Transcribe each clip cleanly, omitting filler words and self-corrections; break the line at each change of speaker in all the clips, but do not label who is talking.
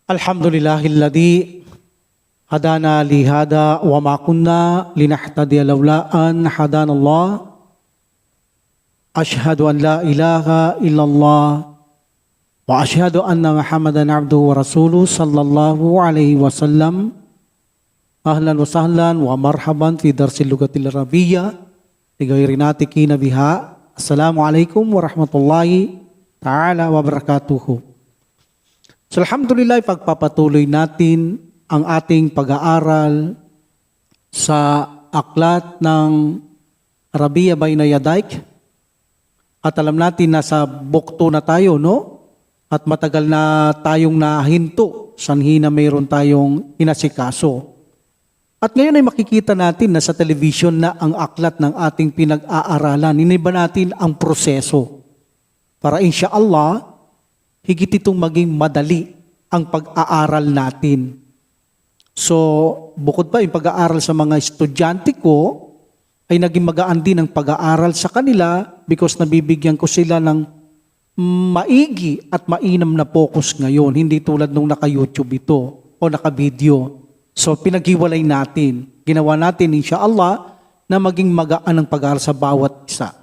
Alhamdulillahilladzi hadana li hada wa ma kunna linahtadiya laula an hadanallah. Ashhadu an la ilaha illallah wa ashhadu anna Muhammadan abduhu wa rasuluhu sallallahu alaihi wasallam. Ahlan wa sahlan wa marhaban fi darsil lugatil arabiyyah li ghairi natikina biha. Assalamualaikum warahmatullahi ta'ala wabarakatuh. So, alhamdulillah, pagpapatuloy natin ang ating pag-aaral sa aklat ng Arabiya Bayna Yadayk. At alam natin na sa book 2 na tayo, no? At matagal na tayong nahinto, sanhi na mayroon tayong inasikaso. At ngayon ay makikita natin na sa television na ang aklat ng ating pinag-aaralan. Iniba natin ang proseso para insyaallah, higit itong maging madali ang pag-aaral natin. So, bukod pa yung pag-aaral sa mga estudyante ko, ay naging magaan din ang pag-aaral sa kanila because nabibigyan ko sila ng maigi at mainam na focus ngayon. Hindi tulad nung naka-YouTube ito o naka-video. So, pinaghiwalay natin. Ginawa natin, insyaallah, na maging magaan ang pag-aaral sa bawat isa.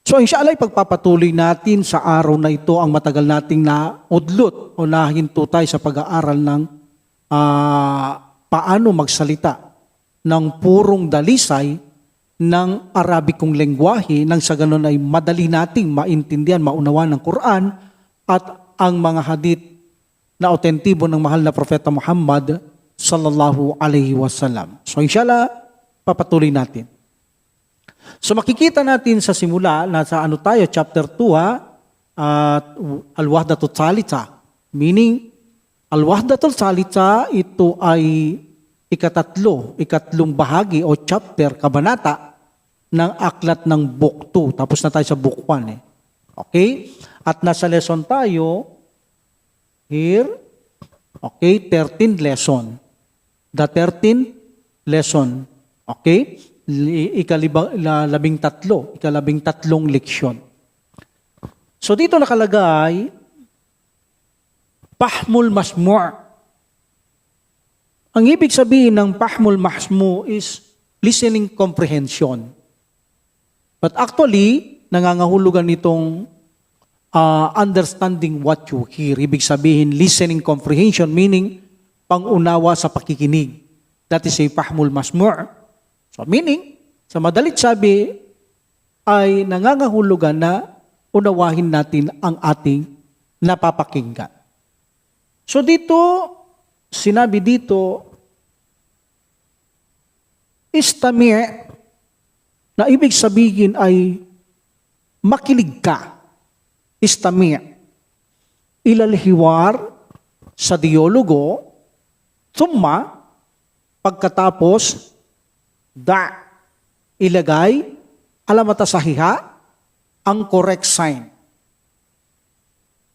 So inshallah, pagpapatuloy natin sa araw na ito ang matagal nating naudlot o nahinto tayo sa pag-aaral ng paano magsalita ng purong dalisay ng Arabikong lengguwahe nang sa ganun ay madali nating maintindihan, maunawan ng Quran at ang mga hadith na autentibo ng mahal na Propeta Muhammad sallallahu alaihi wasallam. So inshallah, papatuloy natin. So makikita natin sa simula, nasa tayo, chapter 2, Al-Wahdatul Thalitha. Meaning, Al-Wahdatul Thalitha, ito ay ikatlong bahagi o chapter, kabanata, ng aklat ng book 2. Tapos na tayo sa book 1. Okay? At nasa lesson tayo, here, okay, 13th lesson. The 13th lesson. Okay? Ikalabing tatlong leksyon. So dito nakalagay, Fahmul Masmu'. Ang ibig sabihin ng Fahmul Masmu' is listening comprehension. But actually, nangangahulugan nitong understanding what you hear. Ibig sabihin, listening comprehension, meaning pangunawa sa pakikinig. That is a Fahmul Masmu'. So meaning, sa madalit sabi, ay nangangahulugan na unawahin natin ang ating napapakinggan. So dito, sinabi dito, istami' na ibig sabihin ay makinig ka. Istami' ilal hiwar sa dialogo, thumma, pagkatapos, ilagay alamata sahiha ang correct sign.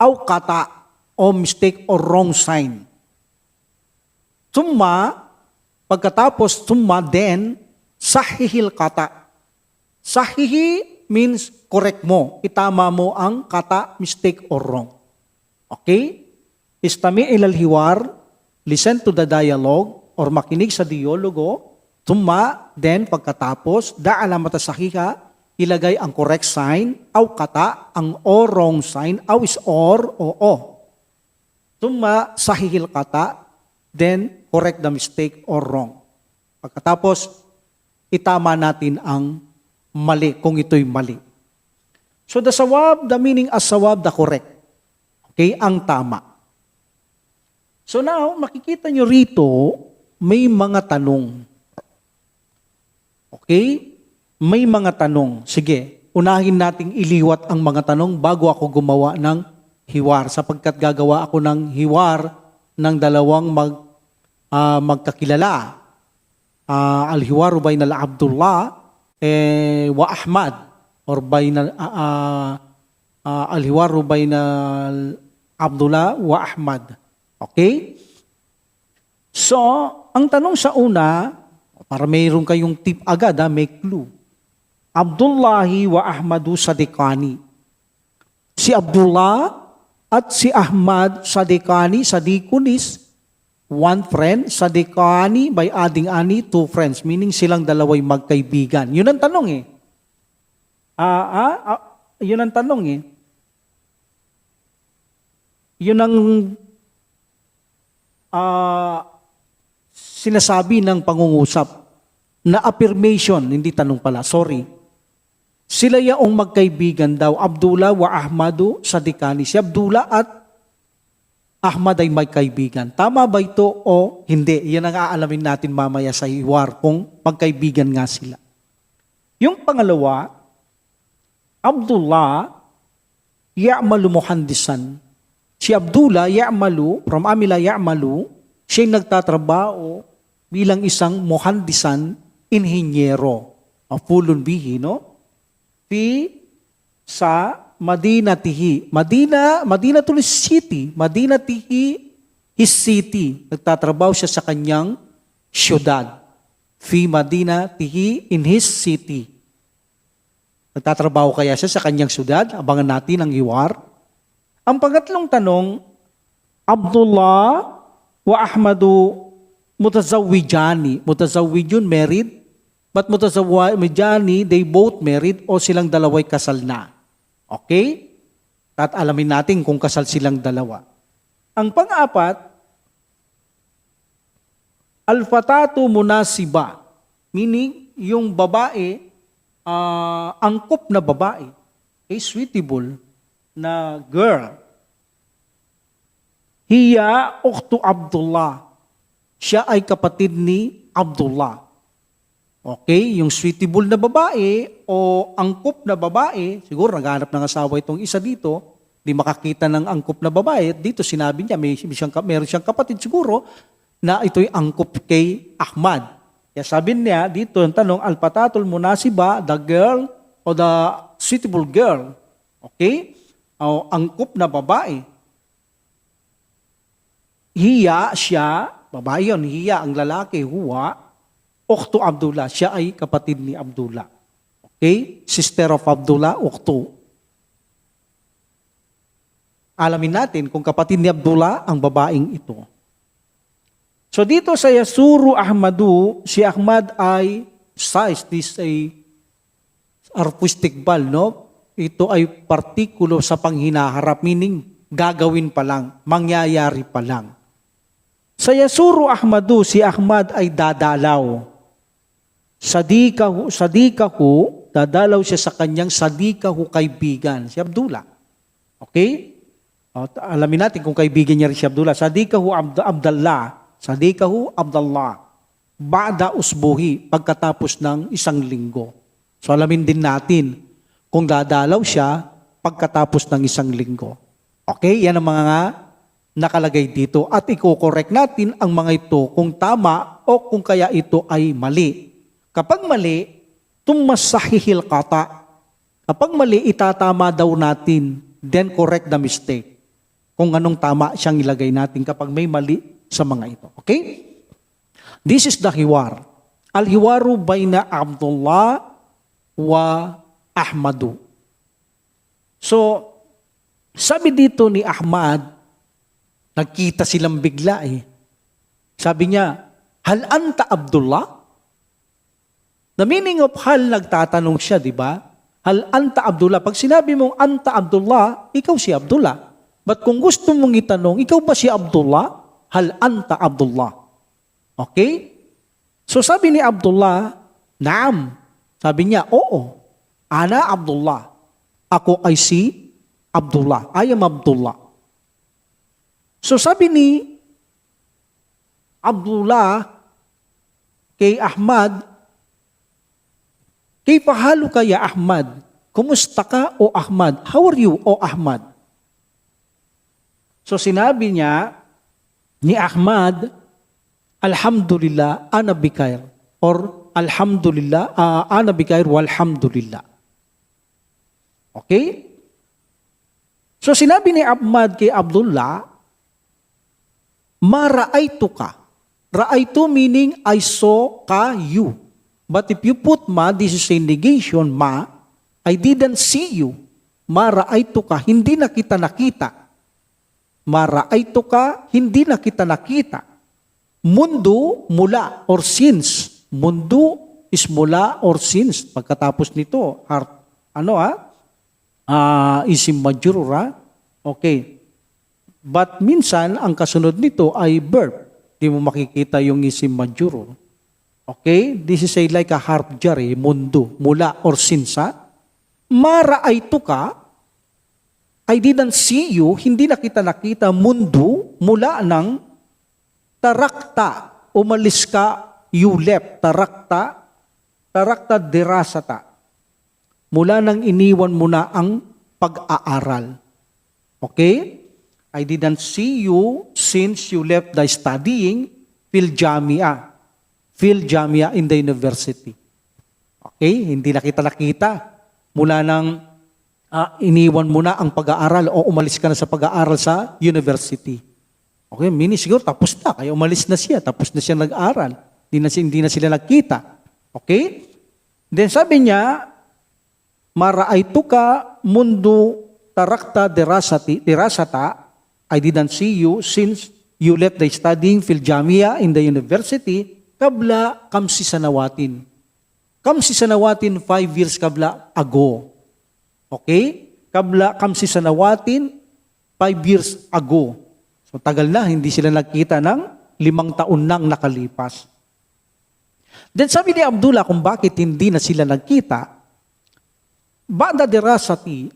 Aw kata o mistake or wrong sign. Pagkatapos then sahihil kata. Sahihi means correct mo. Itama mo ang kata, mistake or wrong. Okay? Istami ilal hiwar, listen to the dialogue or makinig sa dialogo. Then pagkatapos, alamata sahiha, ilagay ang correct sign, aw kata, ang o wrong sign, aw is or o o. Sahihil kata, then correct the mistake or wrong. Pagkatapos, itama natin ang mali, kung ito'y mali. So the sawab, the meaning as sawab, the correct. Okay, ang tama. So now, makikita nyo rito, may mga tanong. Okay? May mga tanong. Sige, unahin nating iliwat ang mga tanong bago ako gumawa ng hiwar. Sapagkat gagawa ako ng hiwar ng dalawang magkakilala. Al-hiwaru bayna Abdullah wa Ahmad. Or bayna al-hiwaru bayna Abdullah wa Ahmad. Okay? So, ang tanong sa una, para mayroon kayong tip agad, may clue. Abdullahi wa Ahmadu Sadiqani. Si Abdullah At si Ahmad Sadikani, Sadikunis, one friend. Sadikani by adding ani, two friends. Meaning silang dalaway magkaibigan. Yun ang tanong eh. Yun ang tanong eh. Yun ang sinasabi ng pangungusap na affirmation, hindi tanong pala, sorry. Sila yaong magkaibigan daw, Abdullah wa Ahmadu Sadikani. Si Abdullah at Ahmad ay magkaibigan. Tama ba ito o hindi? Yan ang aalamin natin mamaya sa hiwar kung magkaibigan nga sila. Yung pangalawa, Abdullah ya'malu muhandisan. Si Abdullah ya'malu, from amila ya'malu, siya'y nagtatrabaho bilang isang muhandisan, inhinyero. Fulun bihi, no? Sa Madinatihi. Madinatul city. Madinatihi, his city. Nagtatrabaho siya sa kanyang syudad. Fi Madinatihi, in his city. Nagtatrabaho kaya siya sa kanyang syudad? Abangan natin ang hiwar. Ang pangatlong tanong, Abdullah wa Ahmadu mutazawwijani. Mutazawwijun, married. But mutazawwijani, they both married o silang dalaway kasal na. Okay? At alamin natin kung kasal silang dalawa. Ang pang-apat, al-fatatu munasiba. Meaning, yung babae, angkop na babae, a suitable na girl. Hiya ukhtu Abdullah. Siya ay kapatid ni Abdullah. Okay, yung suitable na babae o angkop na babae, siguro naghanap ng asawa itong isa dito, di makakita ng angkop na babae. Dito sinabi niya, meron siyang kapatid siguro na ito'y angkop kay Ahmad. Kaya sabi niya dito, ang tanong, al-patatul munasiba, the girl o the suitable girl. Okay? O angkop na babae. Hiya, siya, babae yun, hiya, ang lalaki, huwa, ukhtu Abdullah, siya ay kapatid ni Abdullah. Okay? Sister of Abdullah, ukhtu. Alamin natin kung kapatid ni Abdullah ang babaeng ito. So dito sa Yasuru Ahmadu, si Ahmad ay size, this ay artistic bal, no? Ito ay partikulo sa panghinaharap, meaning gagawin pa lang, mangyayari pa lang. Sa Yasuru Ahmadu, si Ahmad ay dadalaw. Sadikahu, dadalaw siya sa kanyang sadikahu kaibigan, si Abdullah. Okay? Alamin natin kung kaibigan niya rin si Abdullah. Sadikahu Abdullah. Ba'da usbuhi, pagkatapos ng isang linggo. So alamin din natin kung dadalaw siya pagkatapos ng isang linggo. Okay? Yan ang mga nakalagay dito. At i-correct natin ang mga ito kung tama o kung kaya ito ay mali. Kapag mali, tumasahihil kata. Kapag mali, itatama daw natin. Then correct the mistake. Kung anong tama siyang ilagay natin kapag may mali sa mga ito. Okay? This is the hiwar. Al-hiwaru bayna Abdullah wa Ahmadu. So, sabi dito ni Ahmad, nagkita silang bigla eh. Sabi niya, hal anta Abdullah? The meaning of hal, nagtatanong siya, di ba? Hal anta Abdullah. Pag sinabi mong anta Abdullah, ikaw si Abdullah. But kung gusto mong itanong, ikaw ba si Abdullah? Hal anta Abdullah. Okay? So sabi ni Abdullah, naam. Sabi niya, oo. Ana Abdullah. Ako ay si Abdullah. I am Abdullah. So sabi ni Abdullah kay Ahmad, kay pahalo kaya Ahmad, kumusta ka o Ahmad? How are you o Ahmad? So sinabi niya ni Ahmad, Alhamdulillah, ana bikair. Or Alhamdulillah, ana bikair walhamdulillah. Okay? So sinabi ni Ahmad kay Abdullah, ma ra'aytu ka. Ra'aytu meaning I saw ka, you. But if you put ma, this is a negation, ma, I didn't see you. Ma ra'aytu ka, hindi na kita nakita. Mara'ayto ka, hindi na kita nakita. Mundo, mula, or since. Mundo is mula or since. Pagkatapos nito, isim majrur, Okay. But minsan, ang kasunod nito ay verb. Di mo makikita yung isim majrur. Okay? This is like a harf jar, mundo, mula or since. Mara'ayto ka, I didn't see you, hindi na kita nakita, mundo, mula ng tarakta, umalis ka, you left, tarakta dirasata. Mula nang iniwan mo na ang pag-aaral. Okay? I didn't see you since you left the studying fil jamia in the university. Okay? Hindi na kita nakita. Mula nang iniwan mo na ang pag-aaral o umalis ka na sa pag-aaral sa university. Okay, meaning siguro tapos na, kaya umalis na siya, tapos na siya nag-aaral. Hindi na sila nagkita. Okay? Then sabi niya, mara'ayto ka mundo tarakta dirasata, I didn't see you since you left the studying fil jamia in the university, kabla kamsi sanawatin. Kamsi sanawatin 5 years kabla ago. Okay? Kabla kamsi sanawatin 5 years ago. So tagal na, hindi sila nagkita ng 5 taon nang nakalipas. Then sabi ni Abdullah kung bakit hindi na sila nagkita, Ba'da dirasati,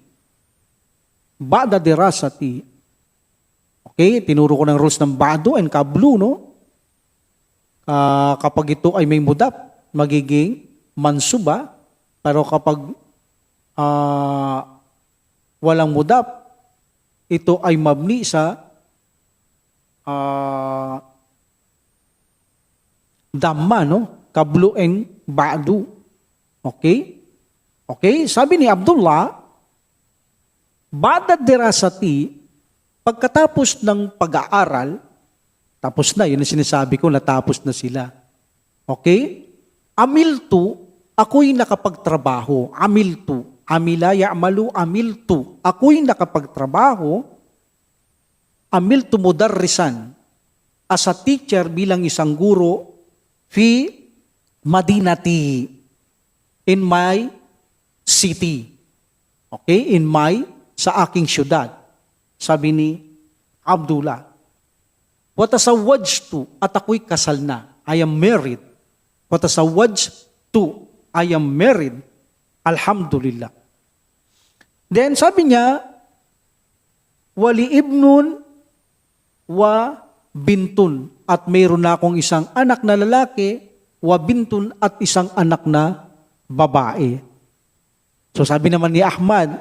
okay, tinuro ko ng rules ng ba'do and kablu, no? Kapag ito ay may mudap, magiging mansuba, pero kapag walang mudap, ito ay mabni sa damma, no? Kablu and ba'du. Okay? Okay? Sabi ni Abdullah, ba'da dirasati, pagkatapos ng pag-aaral, tapos na, yun ang sinasabi ko, natapos na sila. Okay? Amiltu, ako'y nakapagtrabaho. Amiltu. Amila ya'malu amiltu. Ako'y nakapagtrabaho. Amiltu mudarrisan. As a teacher bilang isang guro, fi madinati. In my city. Okay? Sa aking syudad. Sabi ni Abdullah. Watasawwajtu, at ako'y kasal na. I am married. Watasawwajtu, I am married. Alhamdulillah. Then sabi niya, wali ibnun wa bintun. At mayroon na akong isang anak na lalaki, wa bintun at isang anak na babae. So sabi naman ni Ahmad,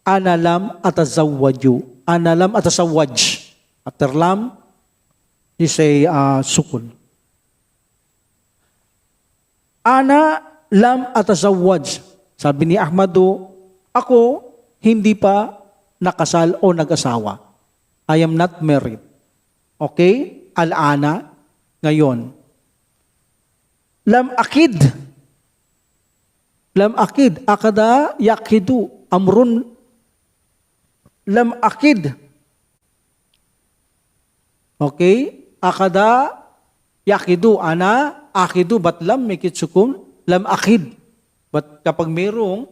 analam atazawwaju. Analam atazawwaj. After lam, is a sukun. Ana lam atazawwaj. Sabi ni Ahmadu, ako hindi pa nakasal o nag-asawa. I am not married. Okay? Al-ana, ngayon. Lam akid. Lam akid. Akada yakidu. Amrun. Lam akid. Okay? Akada yakidu. Ana akidu. But lam make it sukun. Lam akid. But kapag mayroong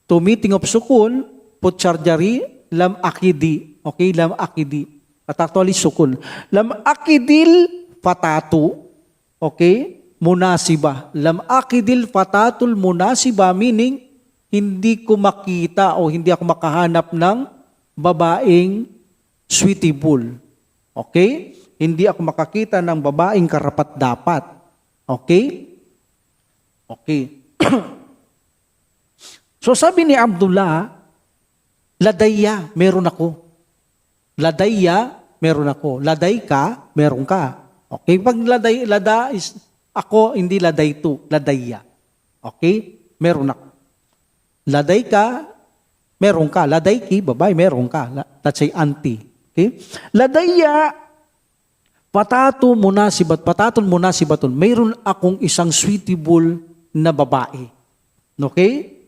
tumiting of sukun, put charjari, lam akidi. Okay? Lam akidi. At actually sukun. Lam akidil fatatu. Okay? Munasiba. Lam akidil fatatul munasiba, meaning hindi ko makita o hindi ako makahanap ng babaeng suitable. Okay? Hindi ako makakita ng babaeng karapat-dapat. Okay? Okay. So sabi ni Abdullah, ladayya, meron ako. Ladayya, meron ako. Laday ka, meron ka. Okay? Pag lada is ako, hindi laday to, ladayya. Okay? Meron ako. Laday ka, meron ka. Laday ki, babae, meron ka. That's say auntie. Okay? Ladayya, patatul munasibatun. Mayroon akong isang suitable na babae. Okay?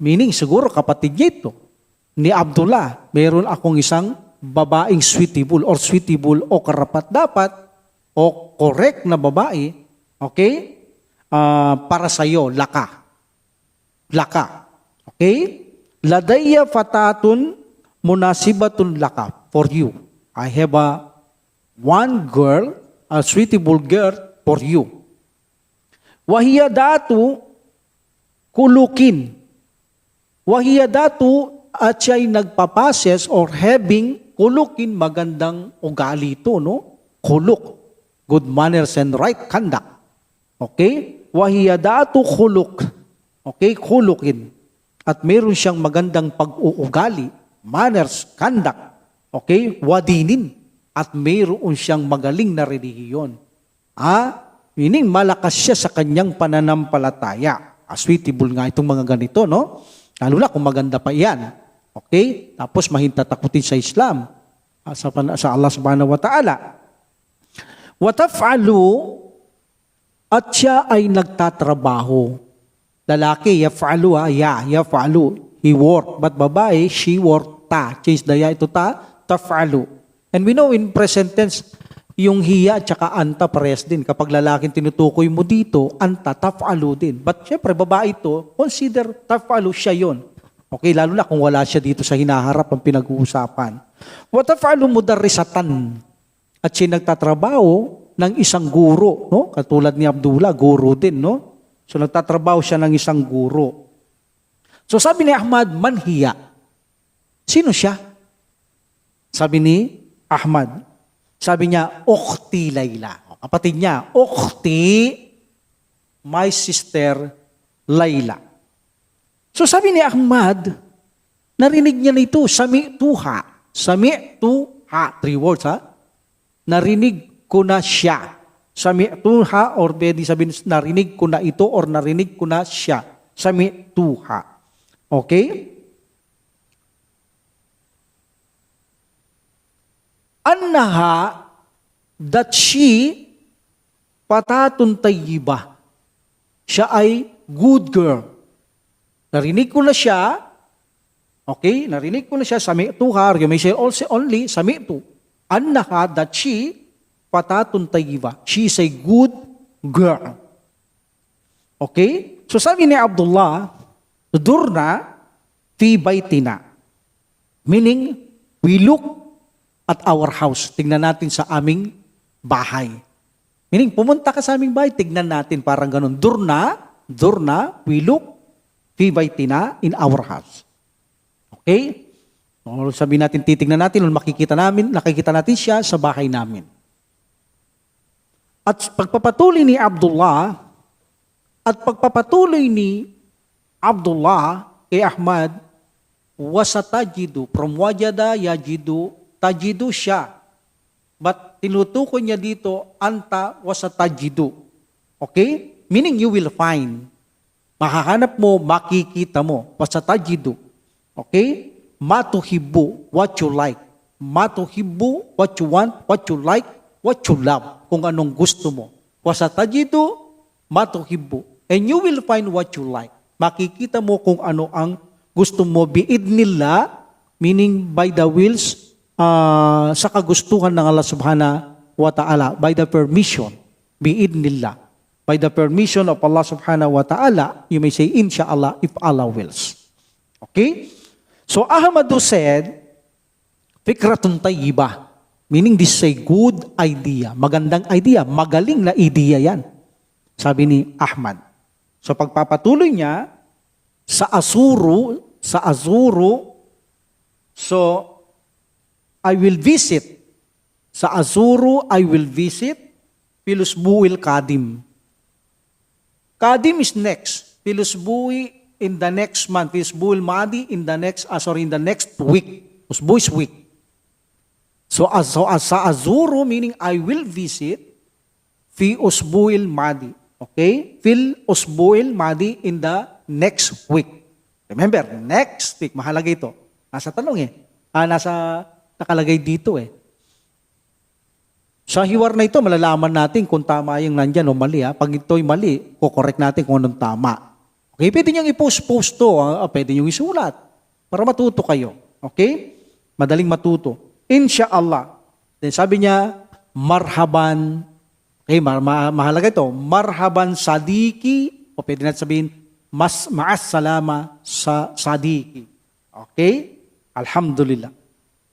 Meaning, siguro kapatid niya ito. Ni Abdullah, mayroon akong isang babaeng suitable o karapat-dapat o correct na babae, okay? Para sa'yo, laka. Okay? Ladayya fatatun munasibatun laka for you. I have one girl, a suitable girl for you. Wahiya datu kulukin. Wahiya datu at siya'y nagpapases or having kulukin, magandang ugali ito, no? Kuluk. Good manners and right conduct. Okay? Wahiya datu kuluk. Okay? Kulukin. At meron siyang magandang pag-uugali, manners, conduct, okay, wadinin, at meron siyang magaling na relihiyon. Meaning malakas siya sa kanyang pananampalataya. Suitable nga itong mga ganito, no? Lalo na kung maganda pa yan. Okay? Tapos mahintatakutin sa Islam, sa Allah subhanahu wa ta'ala. Wataf'alu, at siya ay nagtatrabaho. Lalaki, yaf'alu, yaf'alu. He work. But babae, she work, ta. Change the ya, ito ta, taf'alu. And we know in present tense, yung hiya at saka anta parehas din. Kapag lalaking tinutukoy mo dito, anta, taf'alu din. But syempre, babae ito, consider taf'alu siya yon. Okay, lalo na kung wala siya dito sa hinaharap ang pinag-uusapan. Wataf'alu mudarrisatan. At siya nagtatrabaho ng isang guro, no? Katulad ni Abdullah, guro din, no? So nagtatrabaho siya ng isang guro. So sabi ni Ahmad, manhiya. Sino siya? Sabi ni Ahmad. Sabi niya, ukhti Layla. Kapatid niya, ukhti, my sister Layla. So sabi ni Ahmad, narinig niya na ito, sami'tuha. Sami'tuha. 3 words, ha? Narinig ko na siya. Sami'tuha, or pwede sabihin, narinig ko na ito or narinig ko na siya. Sami'tuha. Okay? Annaha, that she, patatun tayyiba. Siya ay good girl. Narinig ko na siya. Okay? Narinig ko na siya. Sami'tuha, you may say also only, sami'tu. Annaha, that she, patatun tayyiba. She is a good girl. Okay? So sabi ni Abdullah, durna fi baytina. Meaning, we look at our house. Tingnan natin sa aming bahay. Meaning, pumunta ka sa aming bahay, tingnan natin parang ganun. Durna, we look fi baytina in our house. Okay? O sabi natin, titingnan natin, nakikita natin siya sa bahay namin. At pagpapatuloy ni Abdullah kay Ahmad, wasatajidu, from wajada, yajidu, tajidu siya. But tinutukoy niya dito, anta wasatajidu. Okay? Meaning you will find. Makahanap mo, makikita mo. Wasatajidu. Okay? Matuhibu, what you like. Matuhibu, what you want, what you like, what you love, kung anong gusto mo. Wasatajidu, matuhibu. And you will find what you like. Makikita mo kung ano ang gusto mo. Biidnillah, meaning by the wills, sa kagustuhan ng Allah subhanahu wa ta'ala, by the permission, biidnillah. By the permission of Allah subhanahu wa ta'ala, you may say, inshallah, if Allah wills. Okay? So Ahmadu said, fikratun tayyibah. Meaning this is a good idea. Magandang idea. Magaling na idea yan. Sabi ni Ahmad. So pagpapatuloy niya, sa Azuru, so I will visit. Sa Azuru, I will visit Pilusbuil Kadim. Kadim is next. Pilusbui in the next month. Pilusbuil Madi in the next week. Pilusbui is week. So sa Azuru, meaning I will visit, fi usbuil madi. Okay? Fil usbuil madi in the next week. Remember, next week, mahalaga ito. Nasa tanong nakalagay dito eh. Sa hiwar na ito, malalaman natin kung tama yung nandyan o mali. Pag ito'y mali, kukorek natin kung anong tama. Okay? Pwede niyong i-post to. Pwede niyong isulat para matuto kayo. Okay? Madaling matuto. Insha'Allah. Then sabi niya, marhaban. Okay, mahalaga ito. Marhaban sadiki, o pwede natin sabihin, ma'as salama sa sadiki. Okay? Alhamdulillah.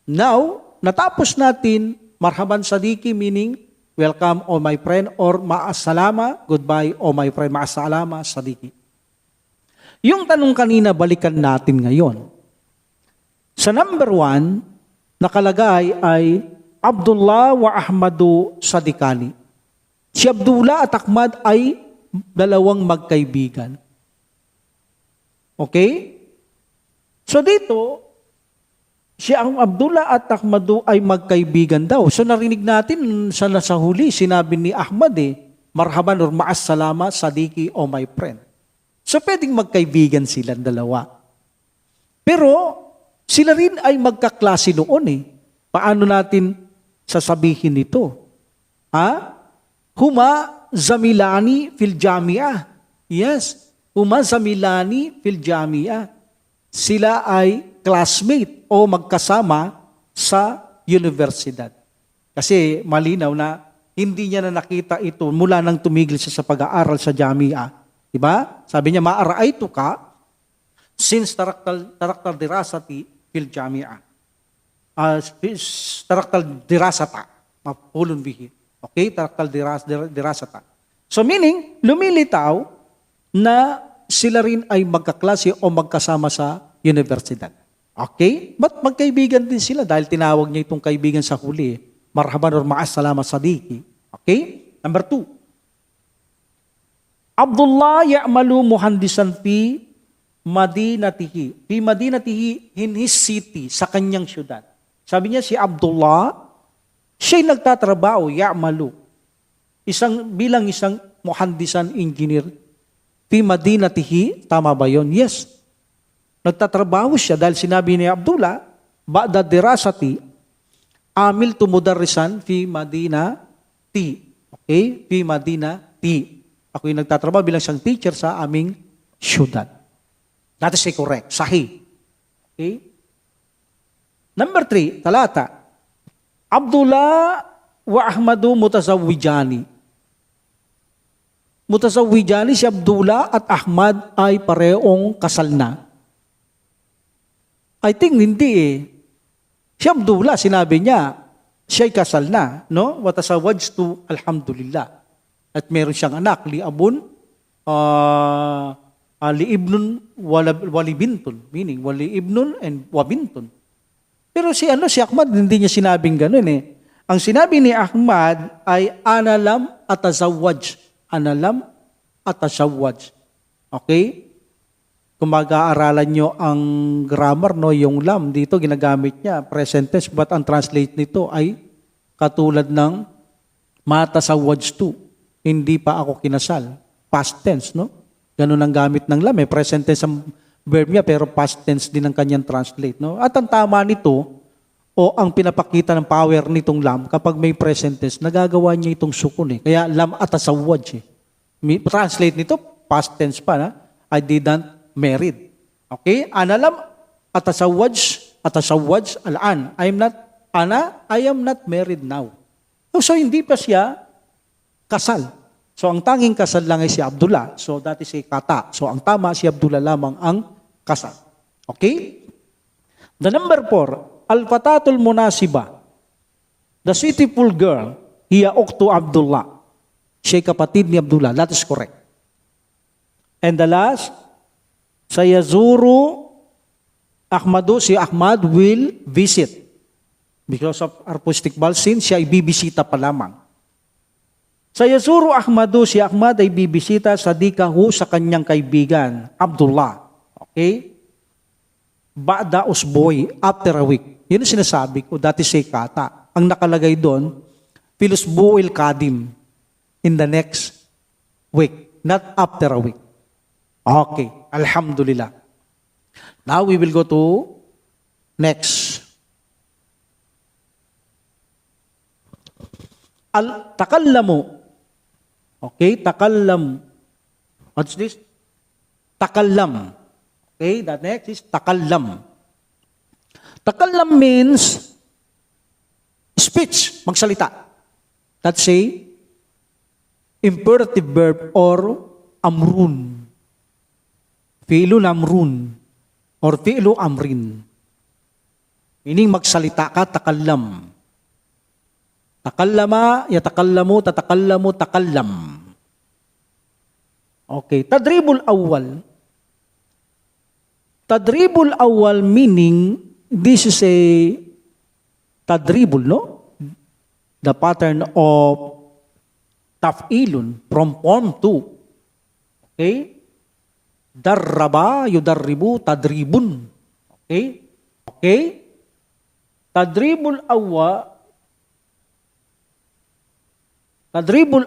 Now, natapos natin, marhaban sadiki meaning, welcome o my friend, or ma'as salama, goodbye o my friend, ma'as salama sadiki. Yung tanong kanina, balikan natin ngayon. Sa number 1, nakalagay ay Abdullah wa Ahmadu Sadikani. Si Abdullah at Ahmad ay dalawang magkaibigan. Okay? So dito, si Abdullah at Ahmadu ay magkaibigan daw. So narinig natin sa huli, sinabi ni Ahmad marhaban or ma'as salama sadiki o my friend. So pwedeng magkaibigan silang dalawa. Pero sila rin ay magkaklase noon Paano natin sasabihin ito? Huma zamilani fil jami'ah. Yes, huma zamilani fil jami'ah. Sila ay classmate o magkasama sa universidad. Kasi malinaw na hindi niya na nakita ito mula nang tumigil siya sa pag-aaral sa jami'ah. Diba? Sabi niya, ma'araitu ka since taraktal dirasati fil jami'ah. Taraktal dirasata. Mapulun bihi. Okay? Taraktal dirasata. So meaning, lumilitaw na sila rin ay magkaklase o magkasama sa universidad. Okay? But magkaibigan din sila dahil tinawag niya itong kaibigan sa huli. Marhaban or ma'as salama sadiki. Okay? Number 2. Abdullah ya'malu muhandisan fi Madinatihi. Fi Madinatihi in his city, sa kanyang syudad. Sabi niya si Abdullah, siya'y nagtatrabaho, ya'malu. Bilang isang muhandisan engineer. Fi Madinatihi, tama ba yun? Yes. Nagtatrabaho siya dahil sinabi ni Abdullah, ba'da dirasati, amil tumudarrisan fi Madinati. Okay? Fi Madinati. Ako yung nagtatrabaho bilang isang teacher sa aming syudad. That is correct. Sahih. Okay? Number 3, talata. Abdullah wa Ahmadu mutazawwijani. Mutazawwijani si Abdullah at Ahmad ay pareong kasal na. I think hindi Si Abdullah, sinabi niya, siya'y kasal na. No? Watasawwajtu alhamdulillah. At meron siyang anak, liabun, liibnun, walibintun. Meaning, waliibnun and wabintun. Pero si Ahmad, hindi niya sinabing ganun Ang sinabi ni Ahmad ay analam atazawwaj. Analam atazawwaj. Okay? Kung mag-aaralan nyo ang grammar, yung lam, dito ginagamit niya, present tense, but ang translate nito ay katulad ng matasawwajtu. Hindi pa ako kinasal. Past tense, no? Ganun ang gamit ng lam. Present tense ang verb niya, pero past tense din ang kanyang translate, no? At ang tama nito, o ang pinapakita ng power nitong lam, kapag may present tense, nagagawa niya itong sukun Kaya lam atasawwaj Translate nito, past tense pa, na? I didn't married. Okay? Ana lam atasawwaj al-an. I am not married now. So hindi pa siya kasal. So ang tanging kasal lang ay si Abdullah. So that is a kata. So ang tama si Abdullah lamang ang kasal. Okay? The number 4, al-fatatul munasiba. The beautiful girl, hiya uktu Abdullah. Siya'y kapatid ni Abdullah. That is correct. And the last, sayazuru Ahmadu, si Ahmad will visit. Because of arpostic balsin, siya ay bibisita pa lamang. Sayazuru Ahmadu, si Ahmad ay bibisita sa dikahu sa kanyang kaibigan, Abdullah. Okay? Ba'da usboy, after a week. Yun ang sinasabi ko, dati si kata. Ang nakalagay doon, Filusbuil Kadim, in the next week, not after a week. Okay, alhamdulillah. Now we will go to next. Takallamu. Okay, takallam. What's this? Takallam. Okay, that next is takallam. Takallam means speech, magsalita. Let's say, imperative verb or amrun. Fi'lu amrun or fi'lu amrin. Meaning magsalita ka, takallam. Takallama, yatakallamu, tatakallamu, takallam. Okay, tadribul awwal. Tadribul awwal meaning, this is a tadribul, no? The pattern of taf'ilun from form 2. Okay? Darraba, yudarribu, tadribun. Okay? Okay? Tadribul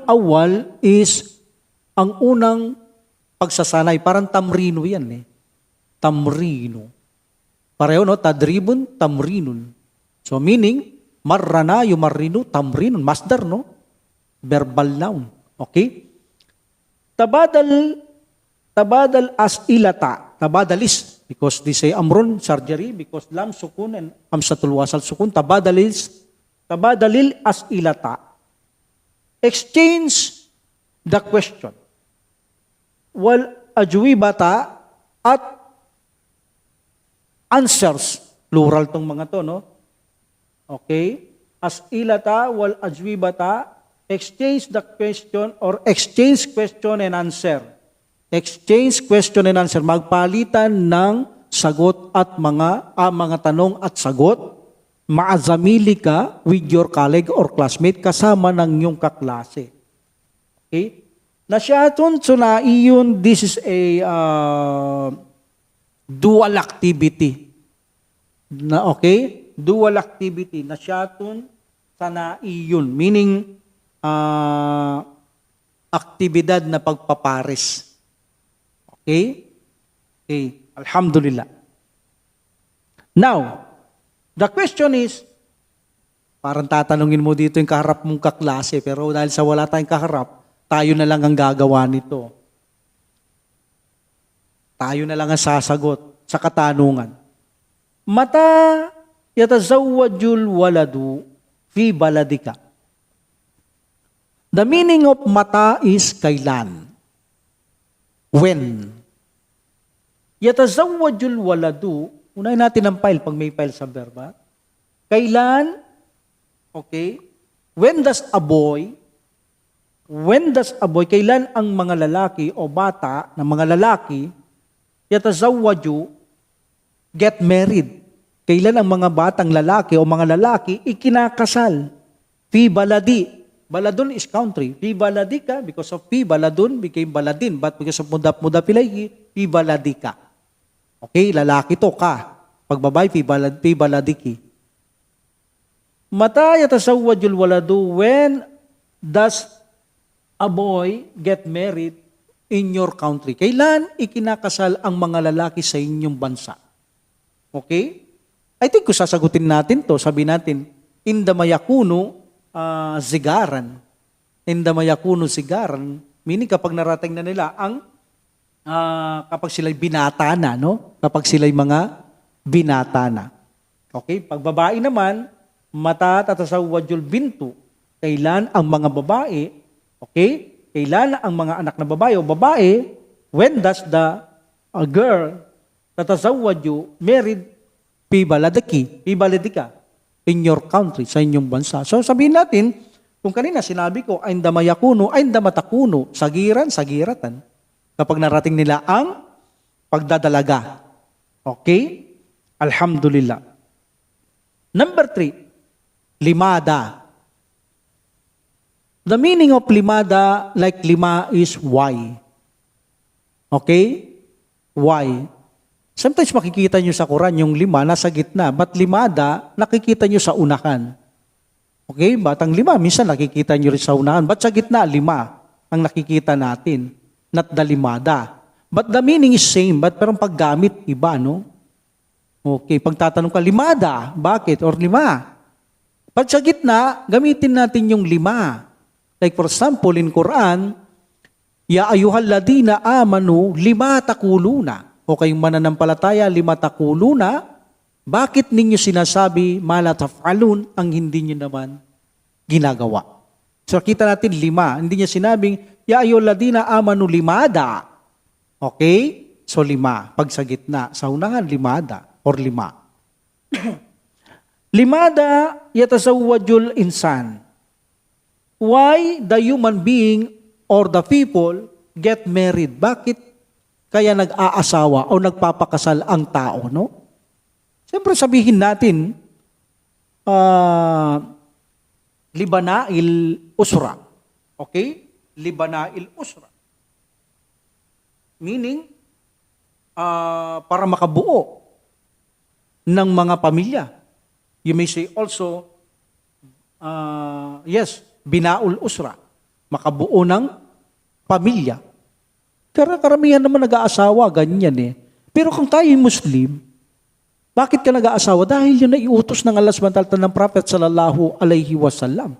awwal is ang unang pagsasanay. Parang tamrino yan eh. Tamrino. Pareho, no? Tadribun, tamrinun. So meaning, marrana, yumarrinu, tamrinun. Masdar, no? Verbal noun. Okay? Tabadal as-ilata. Tabadalis. Because they say amrun, surgery. Because lam, sukun, and amsatul wasal sukun. Tabadalil as-ilata. Exchange the question. Wal ajwibata at answers. Plural tong mga to, no? Okay? As-ilata wal ajwibata. Exchange the question or exchange question and answer. Exchange question and answer. Magpalitan ng sagot at mga tanong at sagot. Maazamili ka with your colleague or classmate kasama ng iyong kaklase. Okay? Nasyatun sunaiyun, this is a dual activity. Okay? Dual activity. Nasyatun sanaiyun. Meaning, aktibidad na pagpapares. Okay? Okay. Alhamdulillah. Now, the question is, parang tatanungin mo dito yung kaharap mong kaklase, pero dahil sa wala tayong kaharap, tayo na lang ang gagawa nito. Tayo na lang ang sasagot sa katanungan. Mata yatazawwajul waladu fi baladika. The meaning of mata is kailan. When. Yatazawwajul waladu, unahin natin ang file pag may file sa verba. Kailan, okay, when does a boy, kailan ang mga lalaki o bata na mga lalaki, yatazawwaju, get married. Kailan ang mga batang lalaki o mga lalaki ikinakasal? Fi baladi. Baladun is country. Fi baladika, because of fi baladun became baladin. But because of mudap ilayhi, fi baladika. Okay, lalaki to ka. Pag babae, fi baladiki. Mata yatasawwajul waladu, when does a boy get married in your country? Kailan ikinakasal ang mga lalaki sa inyong bansa? Okay? I think kung sasagutin natin to, sabi natin, indamayakunu zigaran. Indamayakunu zigaran, meaning kapag narating na nila ang kapag sila'y binata na, no? Kapag sila'y mga binata na. Okay? Pag babae naman, mata tatasawwajul bintu. Kailan ang mga babae, okay? Kailan ang mga anak na babae o babae, when does the girl tatasawwaju married fi baladika, in your country, sa inyong bansa. So sabihin natin, kung kanina sinabi ko, aindamayakunu, aindamatakunu, sagiran, sagiratan. Kapag narating nila ang pagdadalaga. Okay? Alhamdulillah. Number 3, limada. The meaning of limada, like lima, is why. Okay? Why? Sometimes makikita nyo sa Quran yung lima nasa gitna, but limada nakikita nyo sa unahan. Okay? Batang lima, minsan nakikita nyo rin sa unahan, but sa gitna, lima ang nakikita natin, not the limada. But the meaning is same, but parang paggamit, iba, no? Okay, pagtatanong ka, limada, bakit? Or lima. Pag sa gitna, gamitin natin yung lima. Like for example, in Quran, ya ayyuhalladina amanu lima takuluna. O kayong mananampalataya, lima takuluna, Bakit ninyo sinasabi, mala taf'alun, ang hindi nyo naman ginagawa? So kita natin 5. Hindi niya sinabing, ya ayyuhalladhina amanu limada. Okay? So 5. Pag sa gitna. Sa unahan, limada or 5. Limada yatasawwajul insan. Why the human being or the people get married? Bakit kaya nag-aasawa o nagpapakasal ang tao, no? Siyempre sabihin natin, libanail usra. Okay? Libanail usra. Meaning, para makabuo ng mga pamilya. You may say also, yes, binaul usra. Makabuo ng pamilya. Pero karamihan naman nag-aasawa, ganyan eh. Pero kung tayo Muslim, bakit ka nag-aasawa? Dahil yun na iutos ng Allah subhanahu wa ta'ala ng Prophet sallallahu alaihi wasallam.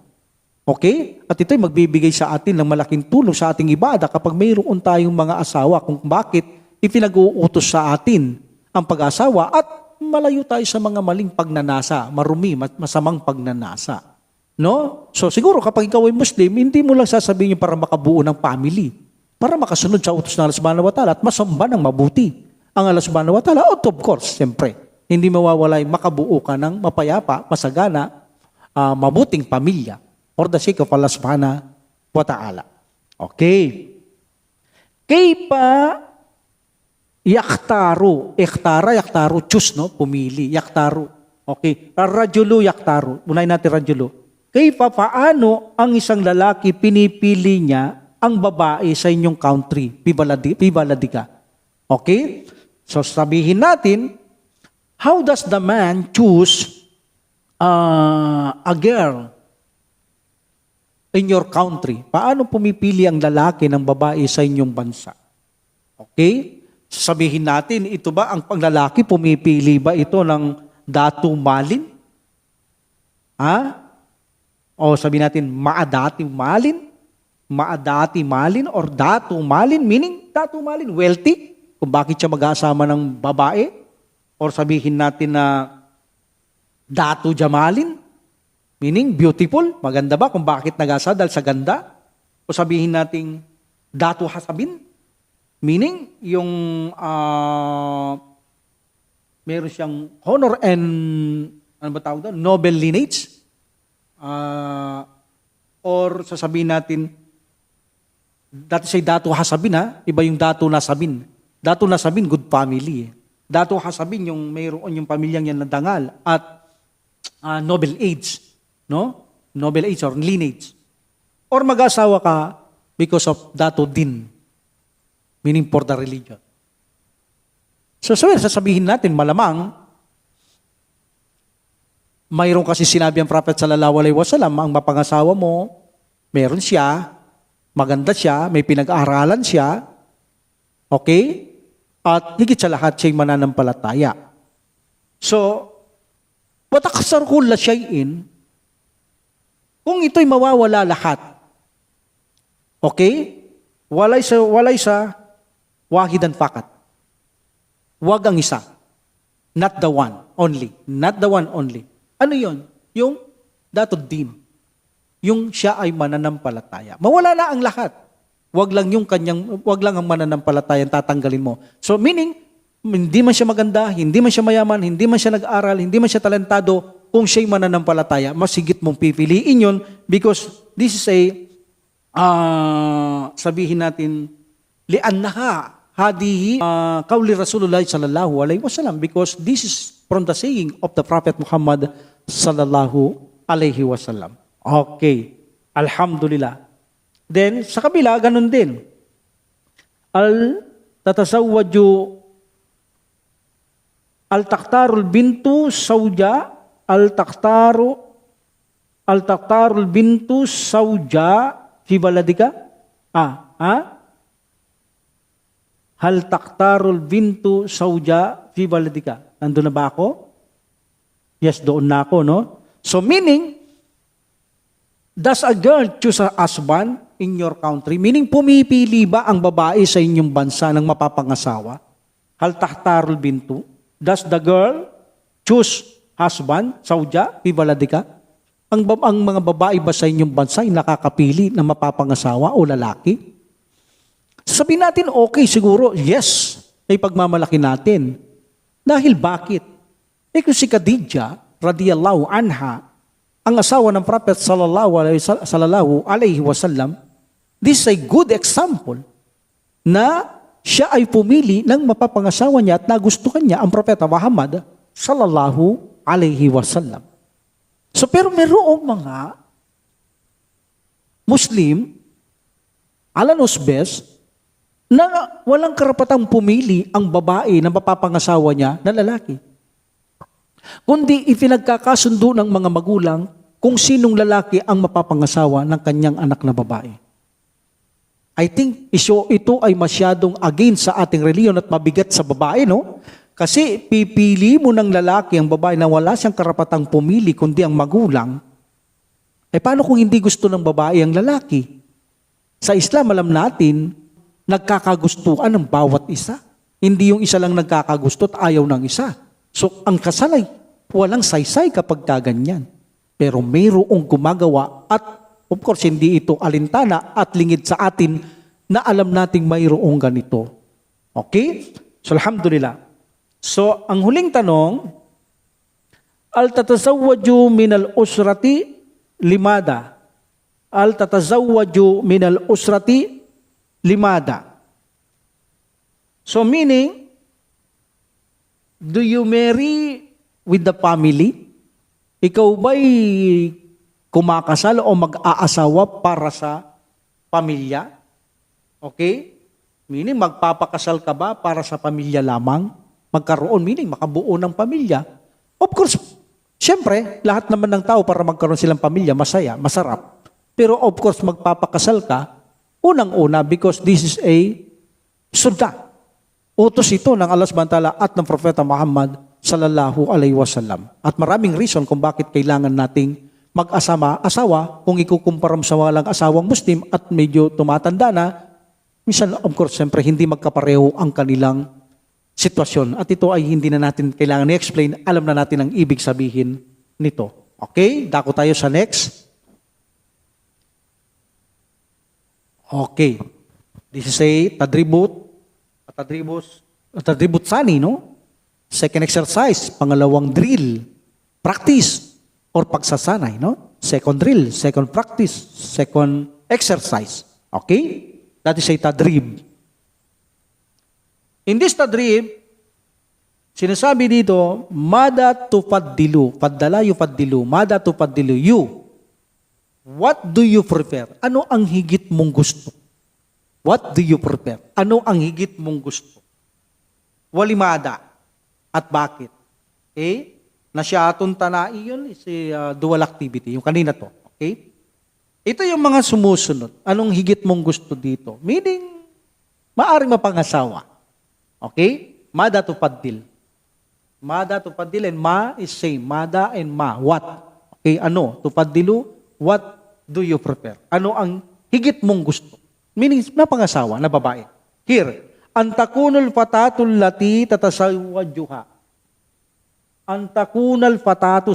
Okay? At ito'y magbibigay sa atin ng malaking tulong sa ating ibada kapag mayroon tayong mga asawa kung bakit ipinag-uutos sa atin ang pag-asawa at malayo tayo sa mga maling pagnanasa, marumi, masamang pagnanasa. No? So siguro kapag ikaw ay Muslim, hindi mo lang sasabihin yung para makabuo ng family, para makasunod sa utos ng Allah subhanahu wa ta'ala at masamba ng mabuti ang Allah subhanahu wa ta'ala. Of course, siyempre, hindi mawawala yung makabuo ka ng mapayapa, masagana, mabuting pamilya for the sake of Allah subhanahu wa ta'ala. Okay. Kaypa yaktaru. Yaktaru, choose, no? Pumili. Yaktaru. Okay. Rajulu yaktaru. Unahin natin rajulu. Kaypa paano ang isang lalaki pinipili niya ang babae sa inyong country? Pibaladi ka. Okay? So sabihin natin, how does the man choose a girl in your country? Paano pumipili ang lalaki ng babae sa inyong bansa? Okay? Sabihin natin, ito ba ang panglalaki pumipili ba ito ng datu malin? Ha? O sabihin natin, maadati malin? Maadati malin or datu malin? Meaning, datu malin, wealthy? Kung bakit siya mag-aasama ng babae? Or sabihin natin na datu jamalin? Meaning, beautiful? Maganda ba? Kung bakit nag-asa dahil sa ganda? O sabihin natin, datu hasabin? Meaning, yung meron siyang honor and, ano ba tawag doon? Noble lineage? Or sasabihin natin, dati say datu hasabin ha, iba yung datu nasabin. Datu nasabin, good family. Datu hasabin, yung mayroon yung pamilyang yan na dangal. At noble age. No? Noble age or lineage. Or mag-asawa ka because of datu din. Meaning for the religion. So sasabihin natin, malamang, mayroon kasi sinabi ang Prophet sallallahu alaihi wasallam, ang mapangasawa mo, meron siya, maganda siya, may pinag-aaralan siya, okay? At higit sa lahat, siya'y mananampalataya. So, wataksar kulla shay'in, kung ito'y mawawala lahat, okay? Walay sa wahidan fakat. Wag ang isa. Not the one only. Not the one only. Ano yun? Yung datod din. Yung siya ay mananampalataya. Mawala na ang lahat. Wag lang ang mananampalataya tatanggalin mo. So meaning, hindi man siya maganda, hindi man siya mayaman, hindi man siya nag-aral, hindi man siya talentado, kung siya'y mananampalataya, masigit mong pipiliin yun because this is a sabihin natin, li'annaha hadihi kauli Rasulullah sallallahu alaihi wasallam because this is from the saying of the Prophet Muhammad sallallahu alaihi wasallam. Okay. Alhamdulillah. Then, sa kabila, ganun din. Tatasawwaju al-taktarul bintu sawja al-taktarul bintu sawja fi baladika? Hal taktarul bintu sawja fi baladika? Nandun na ba ako? Yes, doon na ako, no? So meaning, does a girl choose a husband in your country? Meaning, pumipili ba ang babae sa inyong bansa ng mapapangasawa? Hal taktarul bintu? Does the girl choose husband, zawja, fi baladika. Ang mga babae ba sa inyong bansa ay nakakapili na mapapangasawa o lalaki? Sabihin natin, okay siguro, yes, ay pagmamalaki natin. Dahil bakit? Kung si Khadija, radiyallahu anha, ang asawa ng Prophet sallallahu alaihi wasallam, this is a good example na siya ay pumili ng mapapangasawa niya at nagustuhan niya ang Propeta Muhammad sallallahu alaihi wasallam. So pero mayroong mga Muslim, alanos best, na walang karapatang pumili ang babae na mapapangasawa niya na lalaki. Kundi ipinagkakasundo ng mga magulang kung sinong lalaki ang mapapangasawa ng kanyang anak na babae. I think ito ay masyadong against sa ating reliyon at mabigat sa babae, no? Kasi pipili mo ng lalaki ang babae na wala siyang karapatang pumili kundi ang magulang. Paano kung hindi gusto ng babae ang lalaki? Sa Islam, alam natin, nagkakagustuhan ng bawat isa. Hindi yung isa lang nagkakagusto at ayaw ng isa. So, ang kasal ay walang saysay kapag kaganyan. Pero mayroong gumagawa at of course, hindi ito alintana at lingid sa atin na alam nating mayroong ganito. Okay? So, alhamdulillah. So, ang huling tanong, al-tatazawwaju minal usrati limada. Al-tatazawwaju minal usrati limada. So, meaning, do you marry with the family? Ikaw ba'y kumakasal o mag-aasawa para sa pamilya? Okay? Meaning, magpapakasal ka ba para sa pamilya lamang? Magkaroon, meaning makabuo ng pamilya. Of course, syempre, lahat naman ng tao para magkaroon silang pamilya, masaya, masarap. Pero of course, magpapakasal ka, unang-una, because this is a sunnah. Utos ito ng Allah subhanahu wa ta'ala at ng Propeta Muhammad sallallahu alaihi wasallam. At maraming reason kung bakit kailangan nating mag-asawa kung ikukumpara mo sa walang asawang Muslim at medyo tumatanda na, minsan, of course, syempre, hindi magkapareho ang kanilang sitwasyon. At ito ay hindi na natin kailangan i-explain. Alam na natin ang ibig sabihin nito. Okay? Dako tayo sa next. Okay. This is a tadribut sani, no? Second exercise. Pangalawang drill. Practice or pagsasanay, no? Second drill, second practice, second exercise. Okay? That is a tadrib. In this tadrib, sinasabi dito, mada tufaddilu, faddala yufaddilu, mada tufaddilu, you. What do you prefer? Ano ang higit mong gusto? What do you prefer? Ano ang higit mong gusto? Walimada. At bakit? Okay? Nasyatong tanai yun is a dual activity. Yung kanina to. Okay? Ito yung mga sumusunod. Anong higit mong gusto dito? Meaning, maaring mapangasawa. Okay? Mada tufaddil. Mada tufaddil and ma is same. Mada and ma. What? Okay, ano? Tufaddilu, what do you prefer? Ano ang higit mong gusto? Meaning, napangasawa na babae. Here, antakunul fatatul lati tatasawwajuha. Antakunal fatatu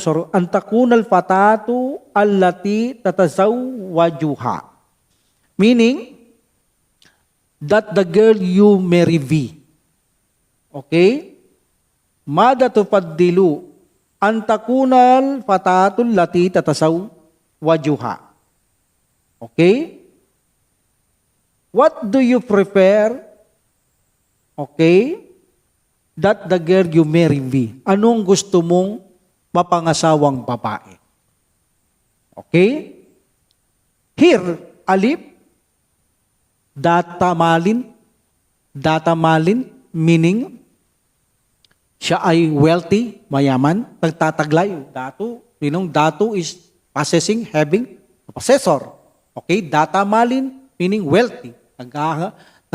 allati tatasawwajuha. Meaning, that the girl you marry be. Okay? Mada tufaddilu antakunal fatatul lati tatasawwajuha. Okay? What do you prefer? Okay? That the girl you marry be. Anong gusto mong mapangasawang babae? Okay? Here, alif, datamalin, meaning, siya ay wealthy, mayaman, nagtataglay, datu, datu is possessing, having, possessor. Okay? Datamalin, meaning wealthy.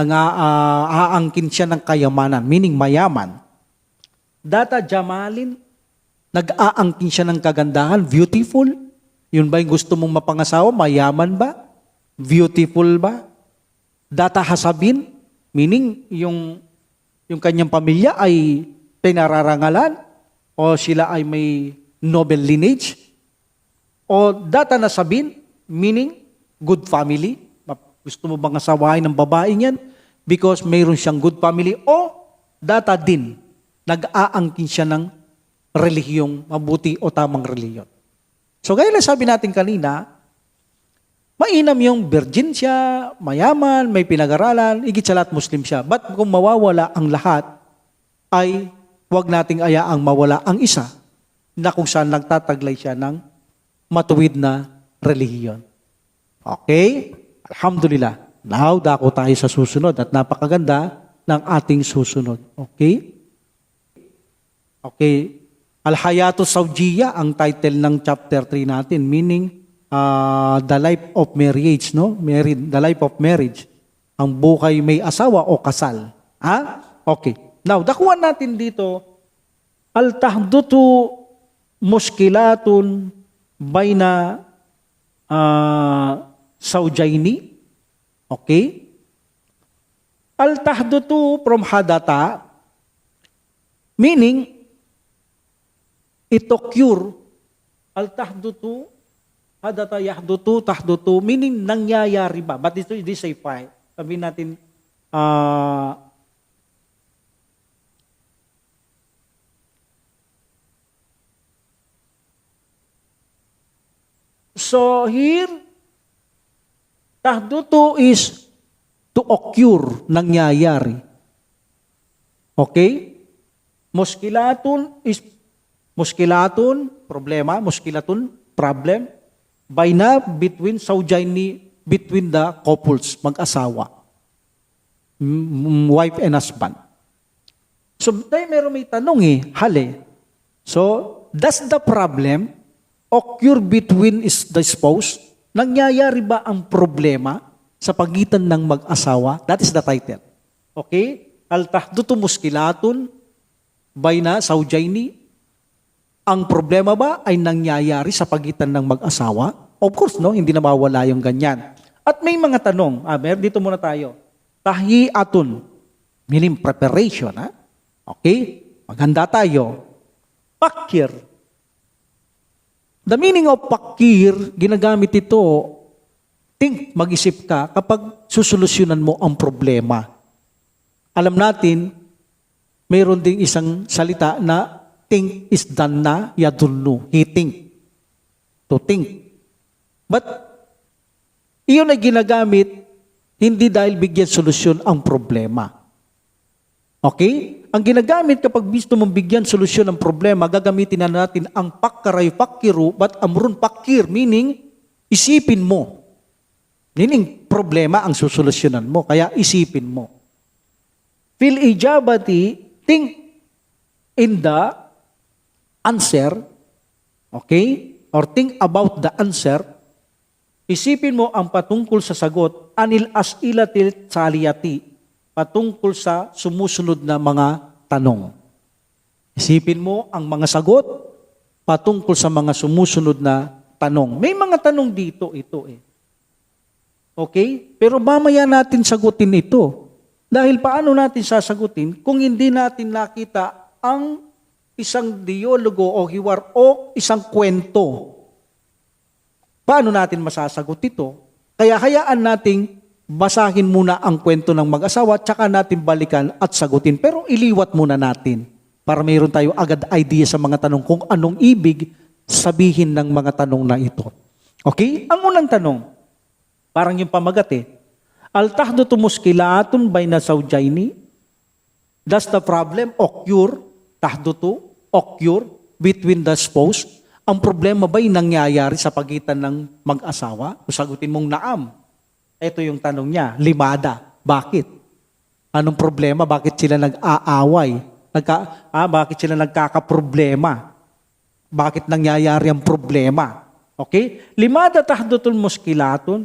Nag-aangkin siya ng kayamanan, meaning mayaman. Data jamalin, nag-aangkin siya ng kagandahan, beautiful. Yun ba yung gusto mong mapangasawa? Mayaman ba? Beautiful ba? Data hasabin, meaning yung kanyang pamilya ay pinararangalan. o sila ay may noble lineage, o data nasabin, meaning good family. Gusto mo bang asawahin ng babaeng yan because mayroon siyang good family, o data din, nag-aangkin siya ng relihiyong mabuti o tamang reliyon. So gaya lang sabi natin kanina, mainam yung virgin siya, mayaman, may pinag-aralan, higit sa lahat Muslim siya. But kung mawawala ang lahat, ay huwag nating ayaang mawala ang isa na kung saan nagtataglay siya ng matuwid na relihiyon. Okay? Alhamdulillah. Now, dako tayo sa susunod at napakaganda ng ating susunod. Okay? Okay. Al-Hayatu Zawjiyya ang title ng chapter 3 natin, meaning the life of marriage, no? The life of marriage. Ang buhay may asawa o kasal. Ha? Okay. Now, dakuan natin dito, al-tahdutu muskilatun bayna zawjaini. Okay? Al-tahdutu from hadata, meaning, it occur, al-tahdutu, hadata yahdutu, tahdutu, meaning nangyayari ba? But this is fine. Sabihin natin, so here, tahdutu is to occur, nangyayari. Okay? Muskilatun, problema, muskilatun, problem, bayna between zawjaini, between the couples, mag-asawa, wife and husband. So, tayo meron may tanong hali. So, does the problem occur between the spouse? Nangyayari ba ang problema sa pagitan ng mag-asawa? That is the title. Okay? Al-tahdutu muskilatun, bayna zawjaini. Ang problema ba ay nangyayari sa pagitan ng mag-asawa? Of course, no? Hindi na mawala yung ganyan. At may mga tanong. Dito muna tayo. Tahiatun, meaning preparation. Ha? Okay? Maganda tayo. Pakir. The meaning of pakir, ginagamit ito, think, mag-isip ka kapag susolusyonan mo ang problema. Alam natin, mayroon ding isang salita na think is done na yadulnu. He think. To think. But, iyon ay ginagamit hindi dahil bigyan solusyon ang problema. Okay? Ang ginagamit kapag gusto mong bigyan solusyon ng problema, gagamitin na natin ang pakkaray pakiru, but amrun pakir, meaning isipin mo. Meaning problema ang susolusyonan mo, kaya isipin mo. Fil ijabati, think in the answer, okay? Or think about the answer, isipin mo ang patungkol sa sagot, anil as'ilatil saliyati, patungkol sa sumusunod na mga tanong. Isipin mo ang mga sagot, patungkol sa mga sumusunod na tanong. May mga tanong dito, ito Okay? Pero mamaya natin sagutin ito. Dahil paano natin sasagutin kung hindi natin nakita ang isang dialogo o hiwar o isang kwento. Paano natin masasagot ito? Kaya hayaan nating basahin muna ang kwento ng mag-asawa tsaka natin balikan at sagutin. Pero iliwat muna natin para mayroon tayo agad idea sa mga tanong kung anong ibig sabihin ng mga tanong na ito. Okay? Ang unang tanong, parang yung pamagat Al-tahdutu muskilatun bayna zawjaini. Does the problem occur, tahdutu, occur between the spouse? Ang problema ba'y nangyayari sa pagitan ng mag-asawa? Kung sagutin mong naam, ito yung tanong niya, limada. Bakit? Anong problema? Bakit sila nag-aaway? Bakit sila nagkakaproblema? Bakit nangyayari ang problema? Okay? Limada tahdutul muskilatu.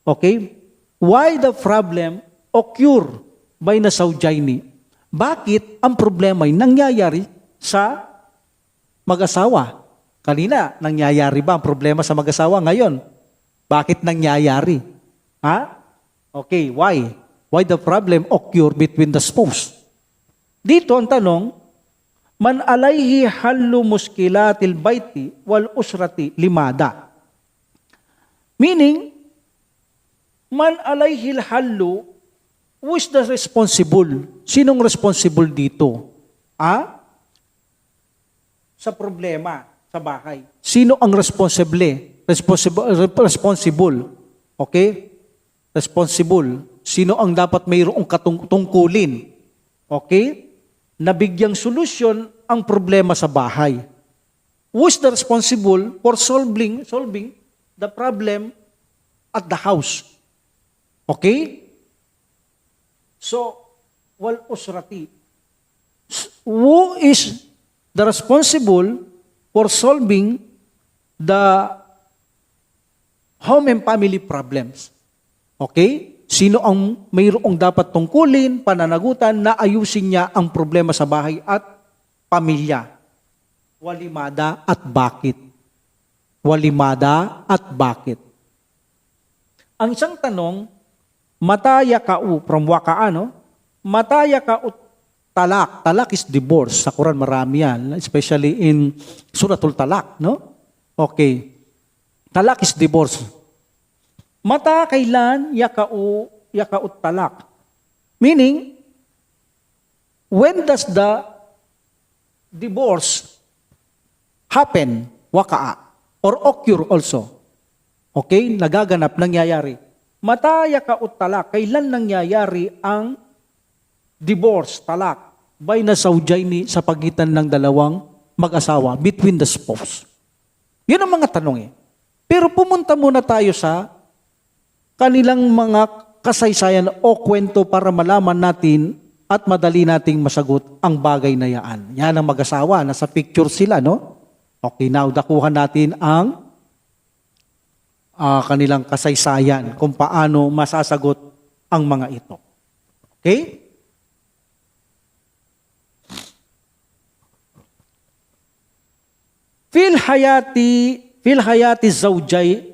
Okay? Why the problem occur by na zawjaini? Bakit ang problema ay nangyayari sa mag-asawa? Kanina, nangyayari ba ang problema sa mag-asawa ngayon? Bakit nangyayari? Okay, why? Why the problem occur between the spouse? Dito ang tanong, Man alayhi hallu muskilatil baiti wal usrati limada. Meaning, man alayhi hallu, who is the responsible? Sinong responsible dito? Sa problema sa bahay. Sino ang responsible? Responsible. Okay? Responsible. Sino ang dapat mayroong tungkulin? Okay? Nabigyang solusyon ang problema sa bahay. Who is the responsible for solving the problem at the house? Okay? So, wal usrati. Who is the responsible for solving the home and family problems? Okay? Sino ang mayroong dapat tungkulin, pananagutan na ayusin niya ang problema sa bahay at pamilya? Walimada at bakit? Walimada at bakit? Ang isang tanong, mataya kau from wakaano, mataya kau talak. Talak is divorce. Sa Quran marami yan, especially in Suratul Talak, no? Okay. Talak is divorce. Mata kailan yakau talak? Meaning, when does the divorce happen? Wakaa. Or occur also. Okay? Nagaganap, nangyayari. Mata yakau talak. Kailan nangyayari ang divorce, talak? By na zawjaini sa pagitan ng dalawang mag-asawa, between the spouse. Yun ang mga tanong eh. Pero pumunta muna tayo sa kanilang mga kasaysayan o kwento para malaman natin at madali nating masagot ang bagay na yan. Yan ang mag-asawa, nasa picture sila, no? Okay, now dakuhan natin ang kanilang kasaysayan kung paano masasagot ang mga ito. Okay? Fil hayati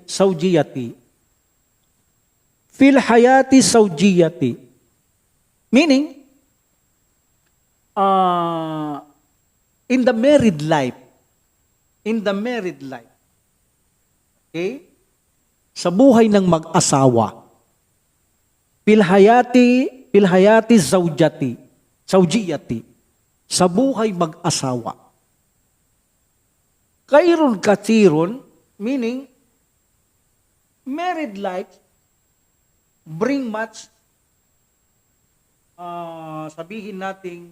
zawjiyati. Fil hayati zawjiyati. Meaning, in the married life, okay, sa buhay ng mag-asawa, fil hayati zawjiyati, sa buhay mag-asawa. Kairun katsirun, meaning, married life bring much, sabihin nating,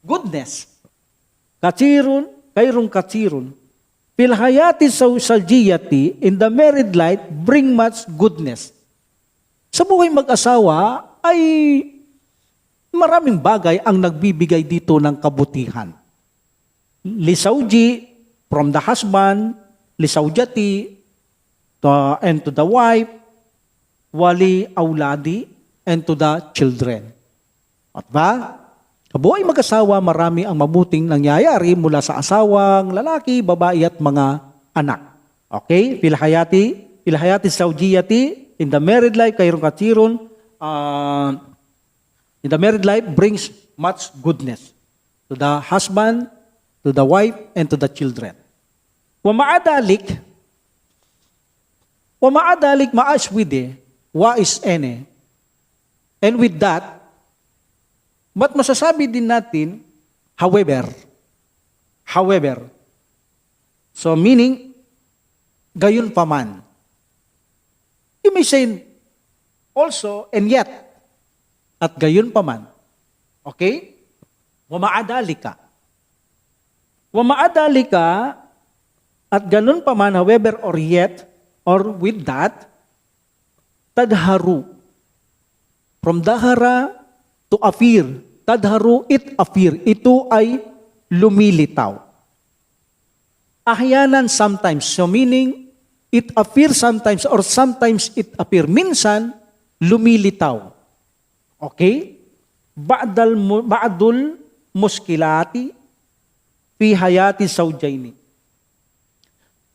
goodness. Katsirun, kairun katsirun. Pilhayati zawjiyati, in the married life, bring much goodness. Sa buhay mag-asawa, ay maraming bagay ang nagbibigay dito ng kabutihan. Lisawji, from the husband, lisawjati, and to the wife, wali auladi, and to the children. At ba? Kabuhay mag-asawa, marami ang mabuting nangyayari mula sa asawang lalaki, babae at mga anak. Okay? Pilhayati zawjiyati, in the married life, kairun katsirun, in the married life brings much goodness to the husband, to the wife, and to the children. Wa ma'adalik ma'aswide, wa is ene. And with that, but masasabi din natin, however. So meaning, gayon pa man. You may say also, and yet, at gayon pa man. Okay? Wa ma'adalika, at ganon pa man, however, or yet, or with that, tadharu. From dahara to appear. Tadharu, it appear. Ito ay lumilitaw. Ahyanan sometimes. So meaning, it appears sometimes or sometimes it appear. Minsan, lumilitaw. Okay? Ba'dul muskilati fi hayati zawjaini.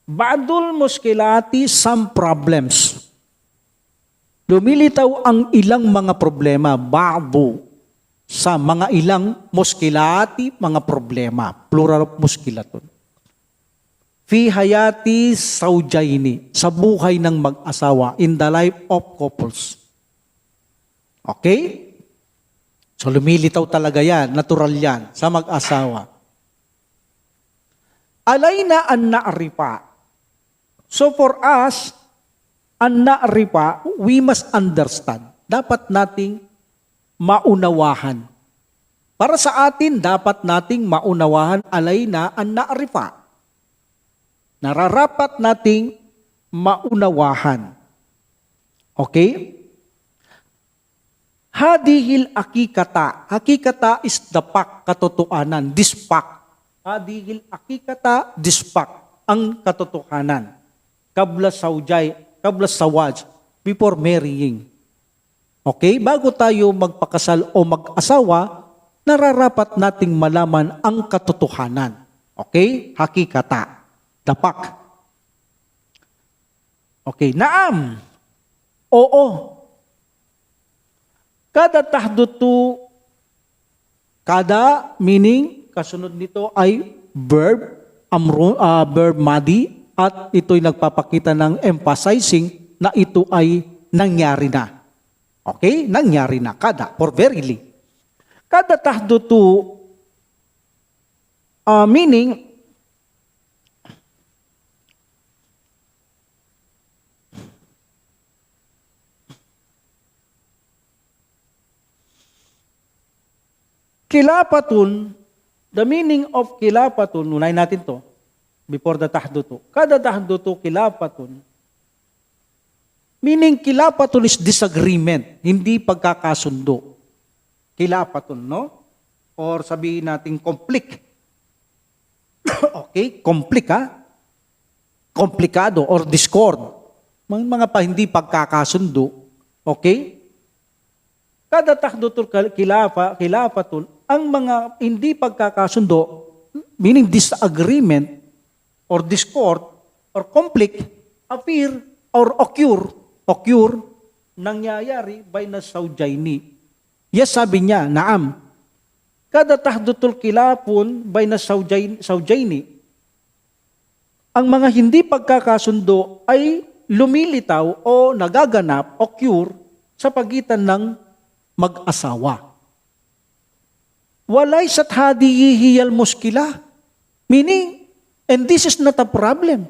Ba'dul muskilati, some problems. Lumilitaw ang ilang mga problema, ba'du. sa mga ilang muskilati, mga problema. Plural of muskilaton. Fi hayati zawjaini, sa buhay ng mag-asawa, in the life of couples. Okay? So lumilitaw talaga yan, natural yan, sa mag-asawa. Alayna an na'rifa. So for us, an na'rifa, we must understand. Dapat nating maunawahan. Para sa atin, dapat nating maunawahan alayna an na'rifa. Nararapat nating maunawahan. Okay? Hadihil akikata. Hakikata is the fact, katotohanan. This fact. Hadihil akikata, this fact. Ang katotohanan. Kabla sawaj, before marrying. Okay? Bago tayo magpakasal o mag-asawa, nararapat nating malaman ang katotohanan. Okay? Hakikata. The fact. Okay. Naam. Oo. Kada tahdutu, kada meaning, kasunod nito ay verb, verb madi, at ito'y nagpapakita ng emphasizing na ito ay nangyari na. Okay? Nangyari na. Kada, for verily. Kada tahdutu, meaning, kilapatun, the meaning of kilapatun, unahin natin to, before the tahdutu. Kada tahdutu, kilapatun. Meaning, kilapatun is disagreement, hindi pagkakasundo. Kilapatun, no? Or sabihin natin, conflict. Okay? Conflict, ha? Komplikado or discord. Mga hindi pagkakasundo. Okay? Kada tahdutu, kilapatun, ang mga hindi pagkakasundo, meaning disagreement, or discord, or conflict, appear, or occur, nangyayari by na zawjaini. Yes, sabi niya, naam. Kada tahdutul kilapun by na zawjaini, ang mga hindi pagkakasundo ay lumilitaw o nagaganap, occur, sa pagitan ng mag-asawa. Walay sat hadihiyal muskila. Meaning, and this is not a problem.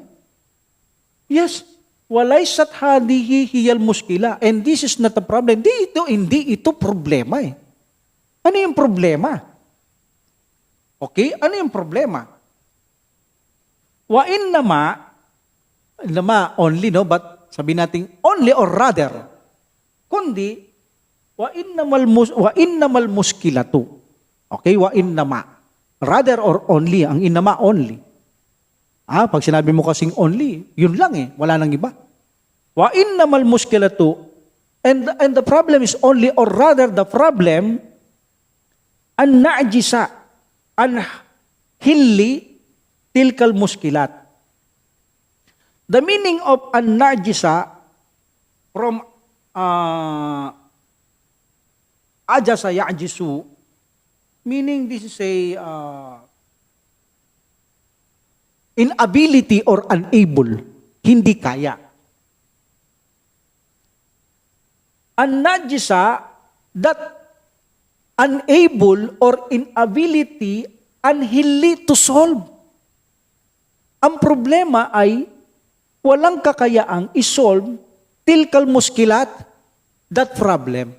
Yes, walay sat hadihiyal muskila. And this is not a problem. Hindi ito problema eh. Ano yung problema? Okay? Ano yung problema? Wa innama only, no? But sabi natin only or rather. Kundi, wa innamal muskilatu. Okay, wa innama. Rather or only, ang innama only. Pag sinabi mo kasing only, yun lang eh, wala nang iba. Wa innamal muskilatu, and the problem is only or rather the problem, an na'jisa, an hilli, tilkal muskilat. The meaning of an na'jisa from ajasa ya'jisu, meaning this is a inability or unable, hindi kaya. An-najisa, that unable or inability, unhili to solve. Ang problema ay walang kakayaang isolve tilkal muskilat, that problem.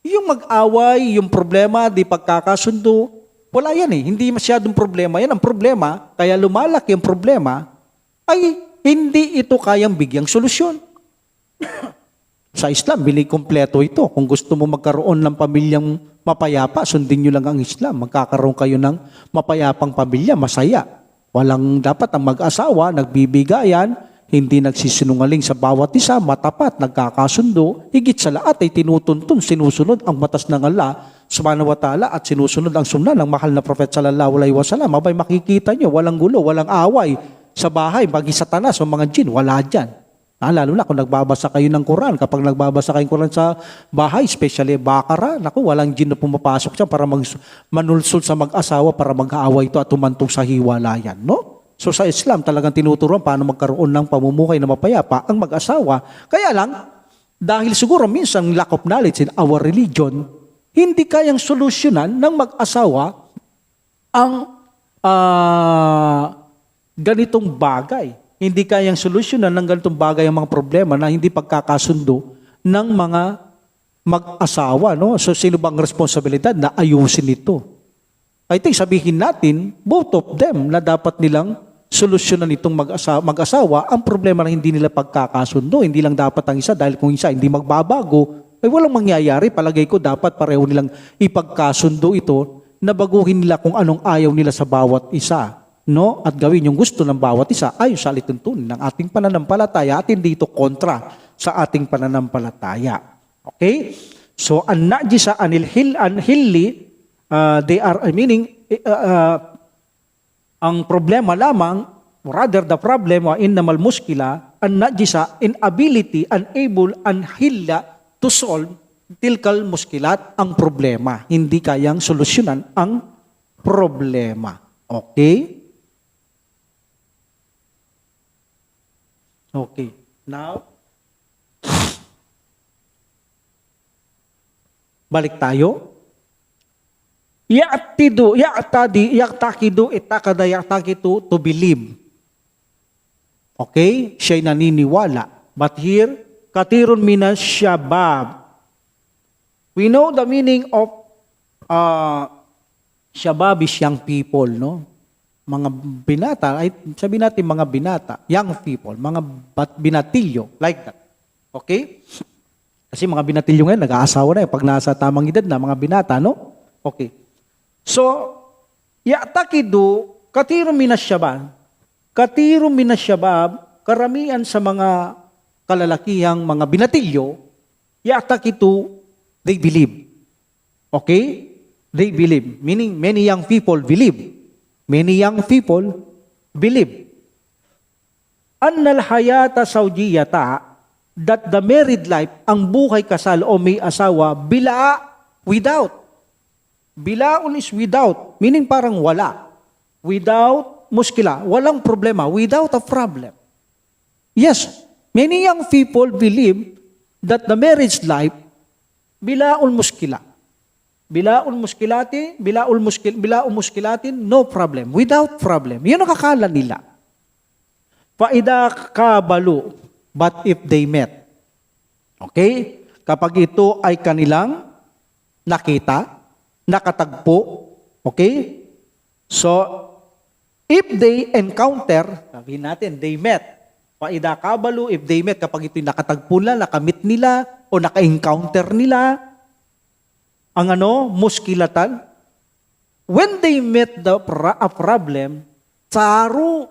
Yung mag-away, yung problema, di pagkakasundo, wala yan eh. Hindi masyadong problema. Yan ang problema. Kaya lumalaki ang problema, ay hindi ito kayang bigyang solusyon. Sa Islam, bili kompleto ito. Kung gusto mo magkaroon ng pamilyang mapayapa, sundin nyo lang ang Islam. Magkakaroon kayo ng mapayapang pamilya, masaya. Walang dapat ang mag-asawa, nagbibigayan, hindi nagsisinungaling sa bawat isa, matapat, nagkakasundo, higit sa lahat ay tinutuntun, sinusunod ang batas ng Allah subhanahu wa ta'ala at sinusunod ang sunna ng mahal na Prophet sallallahu alaihi wasallam. Abay makikita nyo, walang gulo, walang away sa bahay, bagi Satanas o mga jin, wala dyan. Lalo na kung nagbabasa kayo ng Quran. Kapag nagbabasa kayo ng Quran sa bahay, especially Bakara, naku, walang jinn na pumapasok siya para manulsol sa mag-asawa para mag-aaway ito at tumantong sa hiwalayan. No? So sa Islam, talagang tinuturuan paano magkaroon ng pamumuhay na mapayapa ang mag-asawa. Kaya lang, dahil siguro minsan lack of knowledge in our religion, hindi kayang solusyonan ng mag-asawa ang ganitong bagay. Hindi kayang solusyonan ng ganitong bagay ang mga problema na hindi pagkakasundo ng mga mag-asawa. No? So sino bang responsibilidad na ayusin ito? I think sabihin natin, both of them na dapat nilang solusyonan itong mag-asawa ang problema na hindi nila pagkakasundo. Hindi lang dapat ang isa dahil kung isa hindi magbabago, ay walang mangyayari. Palagay ko dapat pareho nilang ipagkasundo ito na baguhin nila kung anong ayaw nila sa bawat isa. No? At gawin yung gusto ng bawat isa ayon sa alituntunin ng ating pananampalataya at hindi ito kontra sa ating pananampalataya. Okay? So, an-najisa anil-hilli, they are, meaning, ang problema lamang, rather the problem, innamal muskila, an-najisa, inability, unable, anhilla to solve tilkal muskilat, ang problema. Hindi kayang solusyonan ang problema. Okay? Okay. Now, balik tayo. Ya'takidu, to believe. Okay? Siya'y naniniwala. But here, katirun minas syabab. We know the meaning of syabab is young people, no? Mga binata, ay sabihin natin mga binata, young people, mga binatilyo, like that. Okay? Kasi mga binatilyo ngayon, nag-aasawa na pag nasa tamang edad na, mga binata, no? Okay. So, ya'takidu, katirun minas syabab. Katirun minas syabab, karamihan sa mga kalalakihang mga binatilyo, ya'takidu, they believe. Okay? They believe. Meaning, many young people believe. Many young people believe. Annal hayata zawjiyata, that the married life, ang buhay kasal o may asawa, without. Bilaun is without, meaning parang wala. Without muskila, walang problema, without a problem. Yes, many young people believe that the marriage life, bilaun muskila. Bilaun muskilatin, no problem. Without problem. Yun ang akala nila. Faida kabalu, but if they met. Okay? Kapag ito ay kanilang nakita, nakatagpo, okay? So, if they encounter, sabihin natin, they met. Faida kabalu, if they met, kapag ito'y nakatagpo nila, nakamit nila, o naka-encounter nila, ang muskilatan, when they met a problem, taru,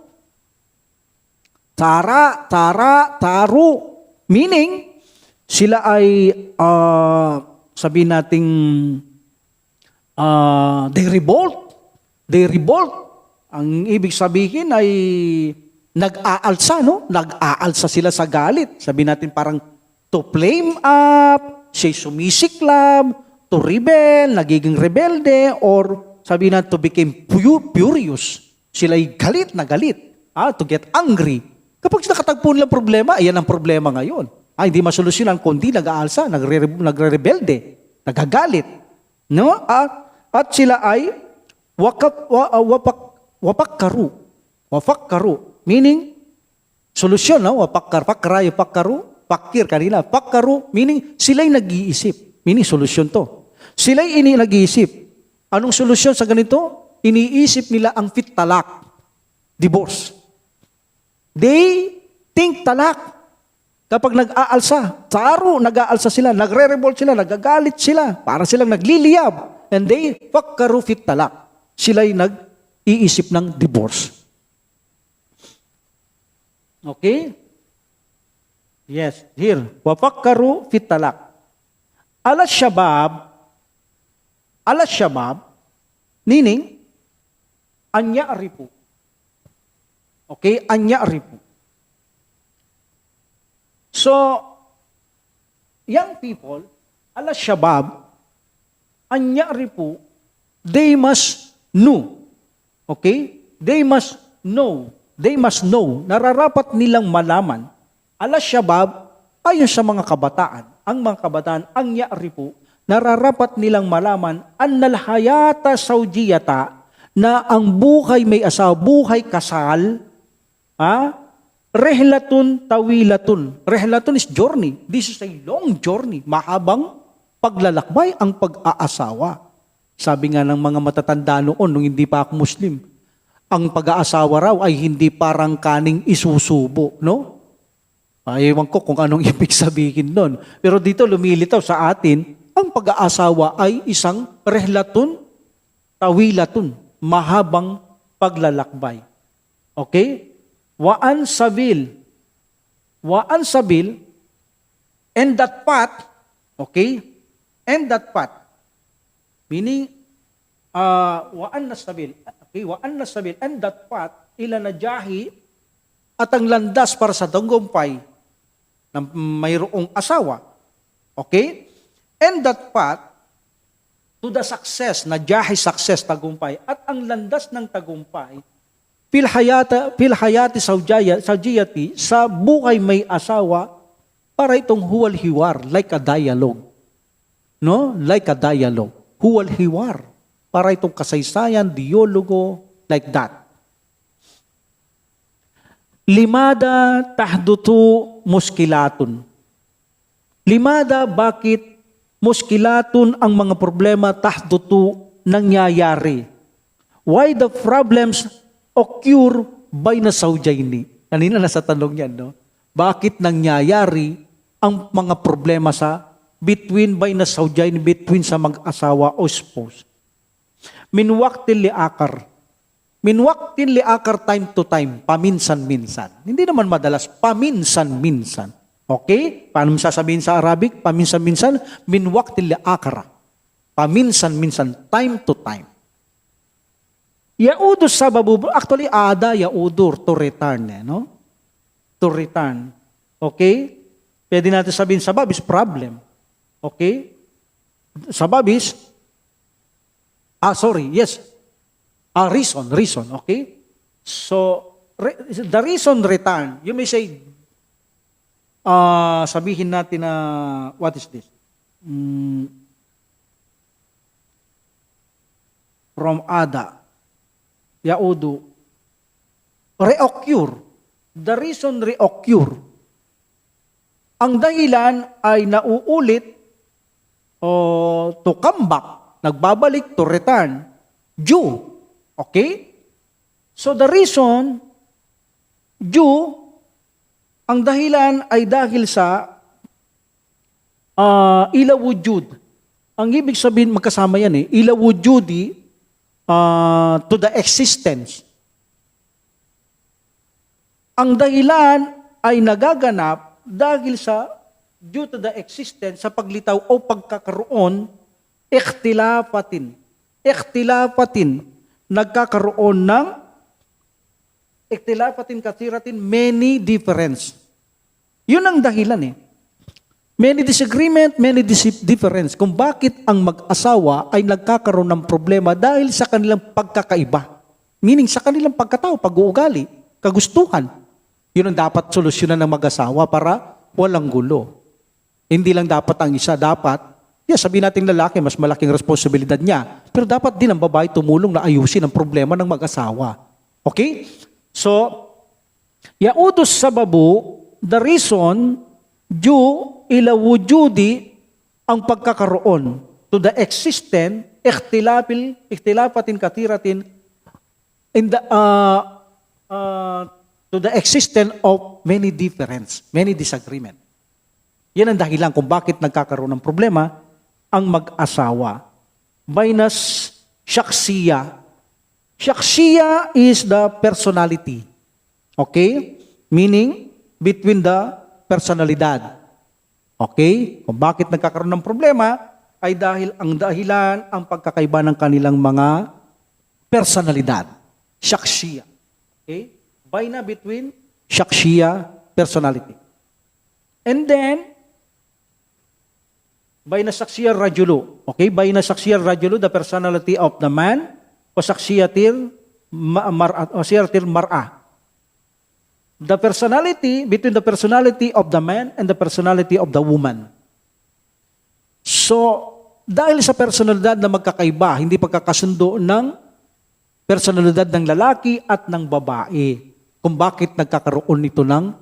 meaning, sila ay, sabihin nating, they revolt. Ang ibig sabihin ay, nag-aalsa, no? Nag-aalsa sila sa galit. Sabihin natin parang, to flame up, siya'y sumisiklab, to rebel, nagiging rebelde, or sabi na to become furious. Sila'y galit na galit. To get angry. Kapag nakatagpo nilang problema, ayan ang problema ngayon. Hindi masolusyonan kundi nag-aalsa, nagre-rebelde, nagagalit. No? At sila ay wapakkaru. Meaning, solusyon, no? Pakir kanila. Pakkaru, meaning sila'y nag-iisip. Meaning, solusyon to. Sila'y nag-iisip. Anong solusyon sa ganito? Iniisip nila ang fit talak. Divorce. They think talak. Kapag nag-aalsa, nag-aalsa sila, nagre-revolt sila, nagagalit sila, para silang nagliliyab. And they fakkaru fit talak. Sila'y nag-iisip ng divorce. Okay? Yes, here. Wafakkaru fit talak. Alas shabab, meaning, anya-aripu. Okay, anya-aripu. So, young people, al-shabab, anyari po, they must know. Okay? They must know. They must know. Nararapat nilang malaman. Al-shabab, ayon sa mga kabataan. Ang mga kabataan, ang yari po, nararapat nilang malaman annal hayata saujiyata na ang buhay may asawa, buhay kasal, rehlatun tawilatun. Rehlatun is journey. This is a long journey. Mahabang paglalakbay ang pag-aasawa. Sabi nga ng mga matatanda noon, nung hindi pa ako Muslim, ang pag-aasawa raw ay hindi parang kaning isusubo, no? Ewan ko kung anong ibig sabihin nun. Pero dito lumilitaw sa atin, ang pag-aasawa ay isang rehlatun, tawilatun, mahabang paglalakbay. Okay? Waan sabil, and that path, okay? And that path, meaning, waan nasabil, okay, waan nasabil, and that path, ila na jahi, at ang landas para sa tagumpay na mayroong asawa. Okay? And that path, to the success, na jahi success, tagumpay, at ang landas ng tagumpay, pilhayati saujiyati, sa buhay may asawa, para itong huwal-hiwar, like a dialogue. No? Like a dialogue. Huwal-hiwar. Para itong kasaysayan, dialogo, like that. Limada tahdutu muskilatun. Limada, bakit muskilatun ang mga problema tahdutu nangyayari? Why the problems occur by na saujayni? Kanina nasa tanong yan, no? Bakit nangyayari ang mga problema sa between by na saujayni, between sa mag-asawa o spouse? Min waqtin liakar. Min waqtin liakar, time to time, paminsan-minsan. Hindi naman madalas, paminsan-minsan. Okay? Paano sasabihin sa Arabic? Paminsan-minsan, min waqtin liakar. Paminsan-minsan, time to time. Yaudu sababu, actually ada yaudur, to return, no? To return. Okay? Pwede natin sabihin sabab is problem. Okay? Sabab is, reason, okay? So, the reason return, you may say, sabihin natin na, what is this? From ada, yaudu, reoccur. The reason reoccur. Ang dahilan ay nauulit o to come back, nagbabalik, to return, due. Okay? So the reason, due, ang dahilan ay dahil sa ilawujud. Ang ibig sabihin, magkasama yan ilawujudi to the existence. Ang dahilan ay nagaganap dahil sa due to the existence, sa paglitaw o pagkakaroon, ikhtilafatin, nagkakaroon ng ikhtilafatin kasiratin, many difference. Yun ang dahilan Many disagreement, many difference. Kung bakit ang mag-asawa ay nagkakaroon ng problema dahil sa kanilang pagkakaiba. Meaning sa kanilang pagkatao, pag-uugali, kagustuhan. Yun ang dapat solusyonan ng mag-asawa para walang gulo. Hindi lang dapat ang isa, dapat, sabihin natin lalaki, mas malaking responsibilidad niya. Pero dapat din ang babae tumulong na ayusin ang problema ng mag-asawa. Okay? So, yaudos sababu, the reason, due ila wujudi, ang pagkakaroon, to the existent, ikhtilafatin katiratin, in the, to the existence of many difference, many disagreement. Yan ang dahilan kung bakit nagkakaroon ng problema ang mag-asawa. Minus shaksiya. Shaksiya is the personality. Okay? Meaning, between the personalidad. Okay? Kung bakit nagkakaroon ng problema, ay dahil ang dahilan ang pagkakaiba ng kanilang mga personalidad. Shaksiya. Okay? By na between shaksiya, personality. And then, bayna saksiyar rajulu. Okay, bayna saksiyar rajulu, the personality of the man, o saksiyatir mar'a. The personality, between the personality of the man and the personality of the woman. So, dahil sa personalidad na magkakaiba, hindi pagkakasundo ng personalidad ng lalaki at ng babae, kung bakit nagkakaroon nito ng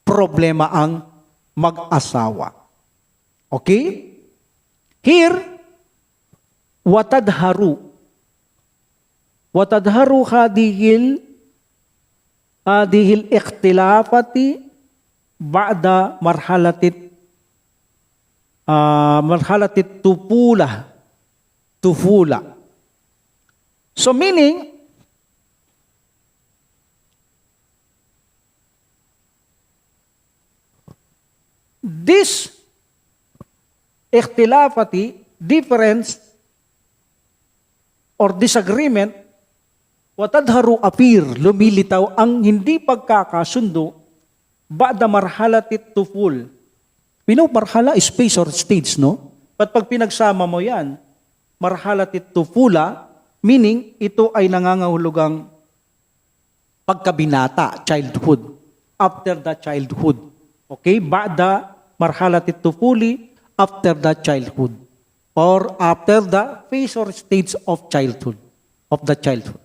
problema ang mag-asawa. Okay? Here, watadharu hadihil ikhtilafati ba'da marhalatit tufula. So meaning, this ikhtilafati, difference or disagreement, watadharu appear, lumilitaw ang hindi pagkakasundo ba'da marhalatit tuful. We know marhala is space or stage, no? But pag pinagsama mo yan, marhalatit tufula, meaning ito ay nangangahulugang pagkabinata, childhood, after the childhood. Okay? Ba'da marhalatit tufuli, after the childhood. Or after the phase or stage of childhood, of the childhood.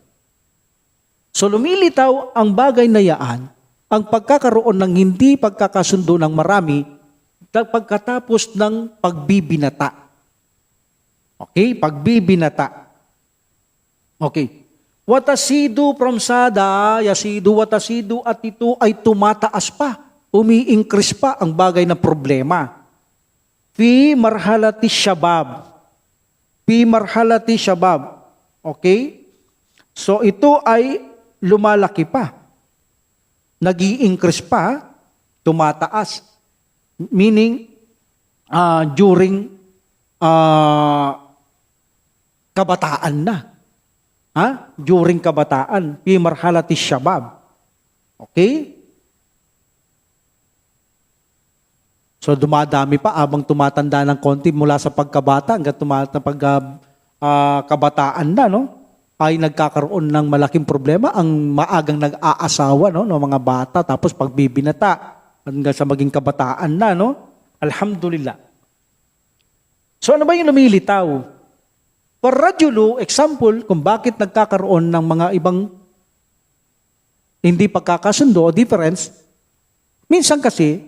So lumilitaw ang bagay na yaan, ang pagkakaroon ng hindi pagkakasundo ng marami pagkatapos ng pagbibinata. Okay? Pagbibinata. Okay. Watasidu from sada, yasidu, watasidu, at ito ay tumataas pa, umi-increase pa ang bagay na problema. Fi marhalati shabab. Fi marhalati shabab. Okay? So ito ay lumalaki pa. Nag-i-increase pa, tumataas. Meaning, during kabataan na. During kabataan, fi marhalati shabab. Okay? So dumadami pa abang tumatanda ng konti mula sa pagkabata hanggang kabataan na, no? Ay nagkakaroon ng malaking problema ang maagang nag-aasawa, no, ng mga bata, tapos pagbibinata hanggang sa maging kabataan na, no? Alhamdulillah. So ano ba yung lumilitaw? Parajulu, example, kung bakit nagkakaroon ng mga ibang hindi pagkakasundo o difference, minsan kasi,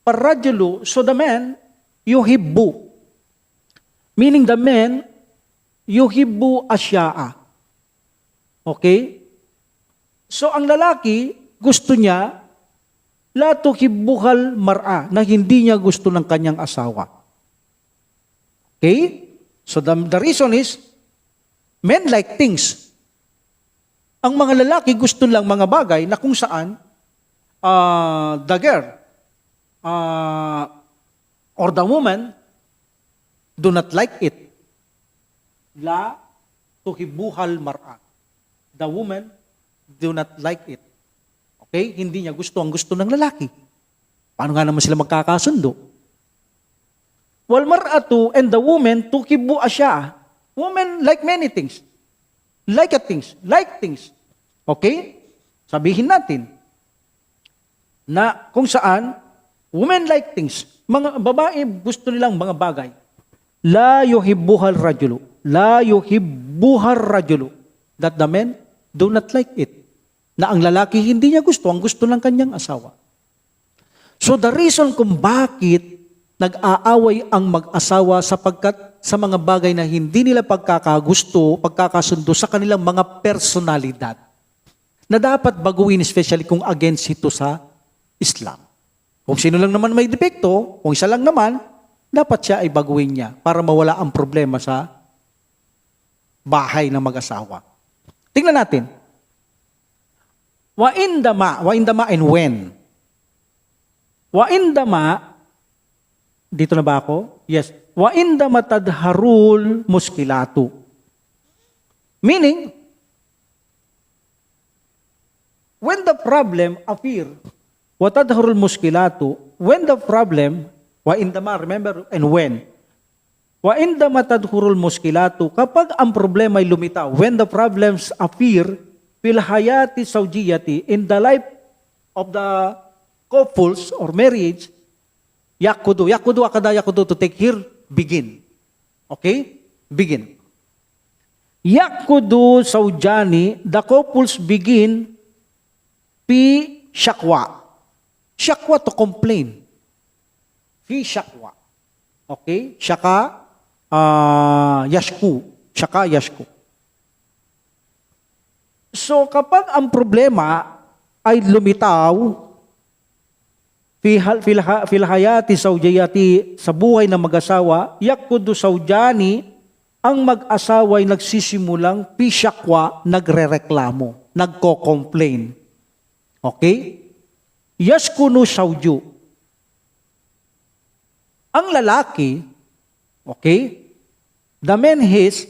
parajulu, so the man, yuhibbu. Meaning the man, yuhibbu asya'a. Okay? So ang lalaki, gusto niya, la tuhibbuhal mar'a, na hindi niya gusto ng kanyang asawa. Okay? So the reason is, men like things. Ang mga lalaki gusto lang mga bagay na kung saan the girl or the woman do not like it. La tuhibbuhal mar'a. The woman do not like it. Okay? Hindi niya gusto ang gusto ng lalaki. Paano nga naman sila magkakasundo? Wal mar'atu and the woman tuhibbu asya. Women like many things. Like things. Okay? Sabihin natin na kung saan women like things. Mga babae gusto nilang mga bagay. La yuhibbuhal rajulu. La yuhibbuhal rajulu. That the men do not like it. Na ang lalaki hindi niya gusto, ang gusto ng kanyang asawa. So the reason kung bakit nag-aaway ang mag-asawa sapagkat sa mga bagay na hindi nila pagkakagusto, pagkakasundo sa kanilang mga personalidad na dapat baguhin, especially kung against ito sa Islam. Kung sino lang naman may depekto, kung isa lang naman, dapat siya ay baguhin niya para mawala ang problema sa bahay ng mag-asawa. Tingnan natin. Wa indama and when. Wa indama, dito na ba ako? Yes. Wa indama tadharul muskilatu. Meaning, when the problem appear وَتَدْهَرُ الْمُشْكِلَاتُ when the problem, وَإِنْدَمَا, remember, and when. وَإِنْدَمَا تَدْهَرُ الْمُشْكِلَاتُ kapag ang problema ay lumitaw, when the problems appear, fil hayati zawjiyati, in the life of the couples or marriage, yakudu akada yakudu, to take here, begin. Okay? Begin. Yakudu zawjani, the couples begin, pi shakwa. Shakwa, to complain. Fi shakwa. Okay? Shaka, yashku. Shaka, yashku. So, kapag ang problema ay lumitaw, fil hayati zawjiyati, sa buhay ng mag-asawa, yakudu zawjani, ang mag-asawa ay nagsisimulang pishakwa, nagrereklamo, nagko-complain. Okay? Yaskunu zawju. Ang lalaki, okay, the man his,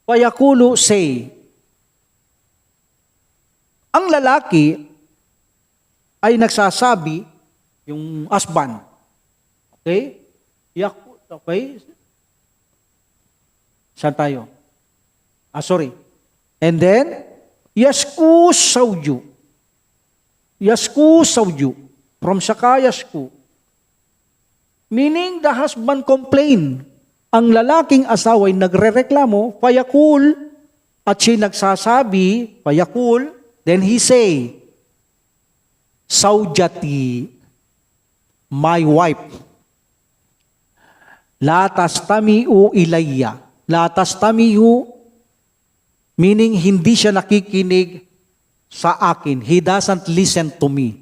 payakulu say. Ang lalaki ay nagsasabi, yung husband, okay? Okay? Saan tayo? Sorry. And then, yasku zawju. Yasku zawju. From shaka yasku. Meaning, the husband complain. Ang lalaking asawa ay nagrereklamo, payakul, at siya nagsasabi, payakul, then he say, zawjati, my wife, la tastami'u ilayya. La tastami'u, meaning hindi siya nakikinig sa akin. He doesn't listen to me.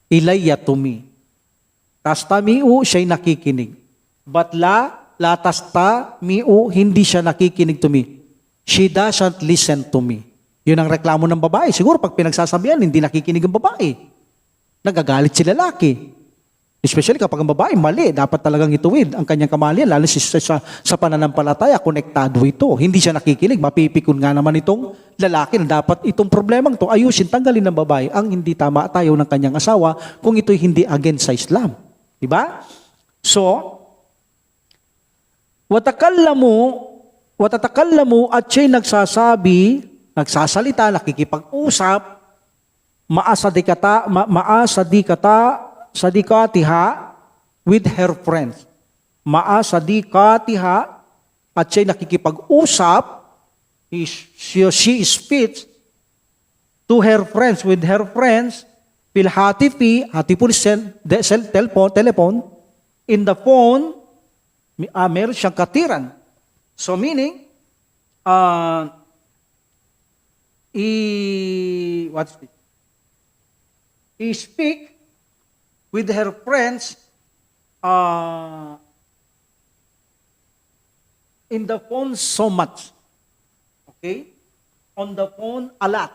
Ilayya, to me. Tastami'u, siya'y nakikinig. But la tastami'u, hindi siya nakikinig to me. She doesn't listen to me. Yun ang reklamo ng babae. Siguro pag pinagsasabihan, hindi nakikinig ang babae. Nagagalit si lalaki. Especially kapag ang babae mali, dapat talagang ituwid ang kanyang kamalian, lalo sa pananampalataya, konektado ito. Hindi siya nakikinig, mapipikon nga naman itong lalaki na dapat itong problemang to ayusin, tanggalin ng babae ang hindi tama at ayaw ng kanyang asawa kung ito'y hindi against sa Islam. Diba? So, watatakallamu at siya'y nagsasabi, nagsasalita, nakikipag-usap, sadikatiha with her friends. Sadikatiha at siya'y nakikipag-usap, she speaks to her friends, with her friends, fil hatifi, hatiful telephone, in the phone, meron siyang katiran. So meaning, he speak with her friends in the phone so much. Okay? On the phone a lot.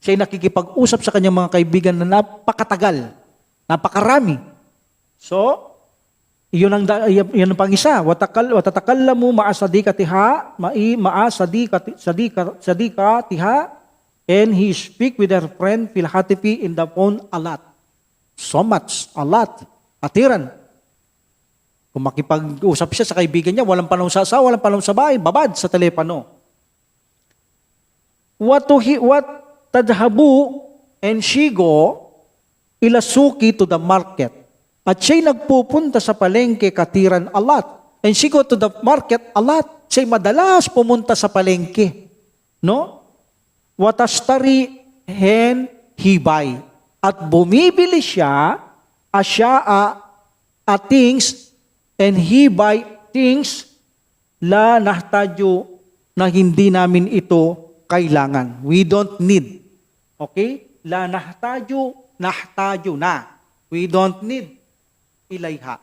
Siya'y nakikipag-usap sa kanyang mga kaibigan na napakatagal, napakarami. So, yun ang pang-isa. Watatakallamu ma'asadikatiha, sadikatiha, and he speak with her friend fil hatifi in the phone a lot. So much, a lot, atiran. Kung makipag-usap siya sa kaibigan niya, walang panahon sa asawa, walang panahon sa bahay, babad sa telepono. What tadhabu, and she go ilasuki to the market. At siya'y nagpupunta sa palengke katiran a lot. And she go to the market a lot. Siya'y madalas pumunta sa palengke. No? Watastari hen hibay. At bumibili siya a things and hibay things la nahtadyo na hindi namin ito kailangan. We don't need. Okay? La nahtadyo na. We don't need ilayha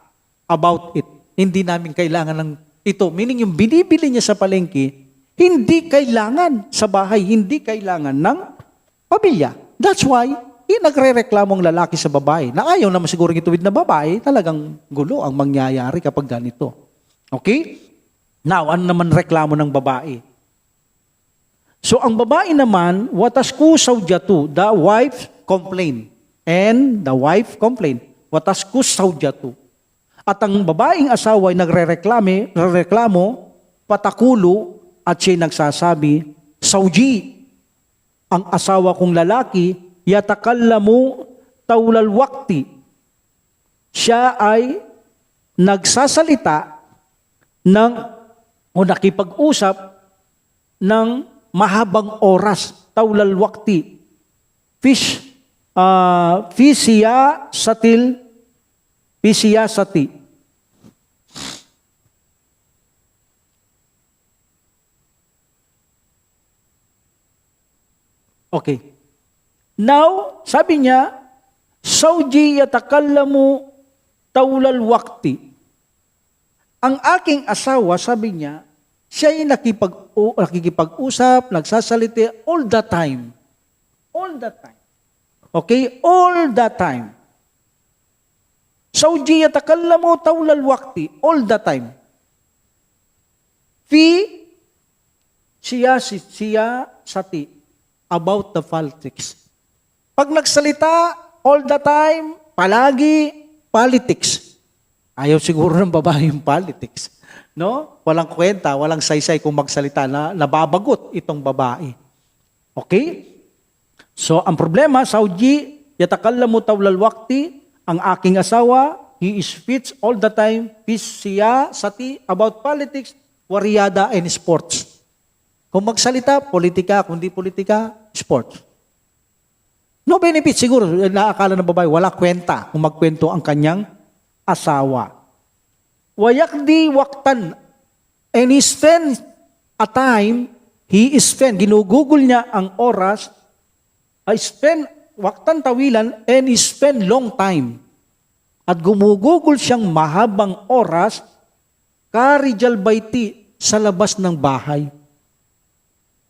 about it. Hindi namin kailangan ng ito. Meaning yung binibili niya sa palengke, hindi kailangan sa bahay, hindi kailangan ng pamilya. That's why, nagre-reklamong lalaki sa babae na ayaw naman siguro ituwid na babae, talagang gulo ang mangyayari kapag ganito. Okay? Now, ano naman reklamo ng babae? So ang babae naman, watasku saujatu, the wife complained. And the wife complained, watasku saujatu. At ang babaeng asawa ay nagrereklamo, patakulo, at siya nagsasabi, Sauji, ang asawa kong lalaki, yatakallamu taulal wakti. Siya ay nagsasalita o nakipag-usap ng mahabang oras, taulal wakti. Fisiya sati. Okay. Now, sabi niya, Sauji yatakallamu taulal wakti. Ang aking asawa, sabi niya, siya ay nakikipag-usap, nagsasalita all the time. All the time. Okay? All the time. Sauji yatakallamu taulal wakti. All the time. Siya sati. About the politics. Pag nagsalita, all the time, palagi, politics. Ayaw siguro ng babae yung politics. No? Walang kwenta, walang saysay kung magsalita na nababagot itong babae. Okay? So, ang problema, Sauji, yatakallamu taulal wakti, ang aking asawa, he speaks all the time, siya sati, about politics, wariyada, and sports. Kung magsalita, politika. Kung di politika, sports. No benefit siguro. Naakala ng babae, wala kwenta kung magkwento ang kanyang asawa. Wayakdi waktan. And he spend a time, ginugugol niya ang oras, spend waktan tawilan, and he spend long time. At gumugugol siyang mahabang oras, karijal baiti, sa labas ng bahay.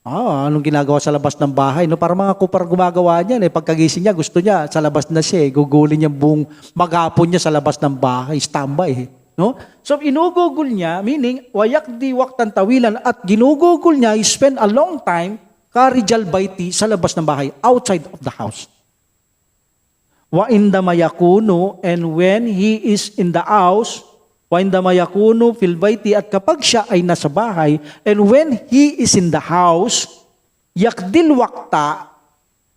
Anong ginagawa sa labas ng bahay? No? Para mga kupar gumagawa niyan. Pagkagising niya, gusto niya, sa labas na siya. Gugulin niya buong maghapon niya sa labas ng bahay. Standby. No? So, inugugol niya, meaning, wayakdi waktan tawilan, at ginugugol niya, he spend a long time, karijal baiti, sa labas ng bahay, outside of the house. Wa inda mayakunu, and when he is in the house, wa inda mayakunu fil baiti, at kapag siya ay nasa bahay, and when he is in the house, yakdil wakta,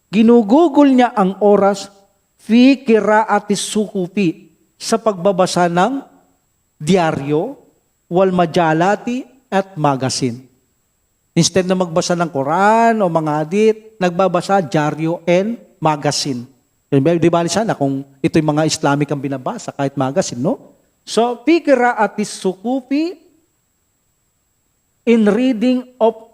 ginugugol niya ang oras, fi kiraatis sukupi, sa pagbabasa ng diaryo, wal majalati, at magazine. Instead na magbasa ng Quran o mga hadith, nagbabasa diaryo and magazine. Di bali sana kung ito'y mga Islamic ang binabasa, kahit magazine, no? So, pikira atis sukupi in reading of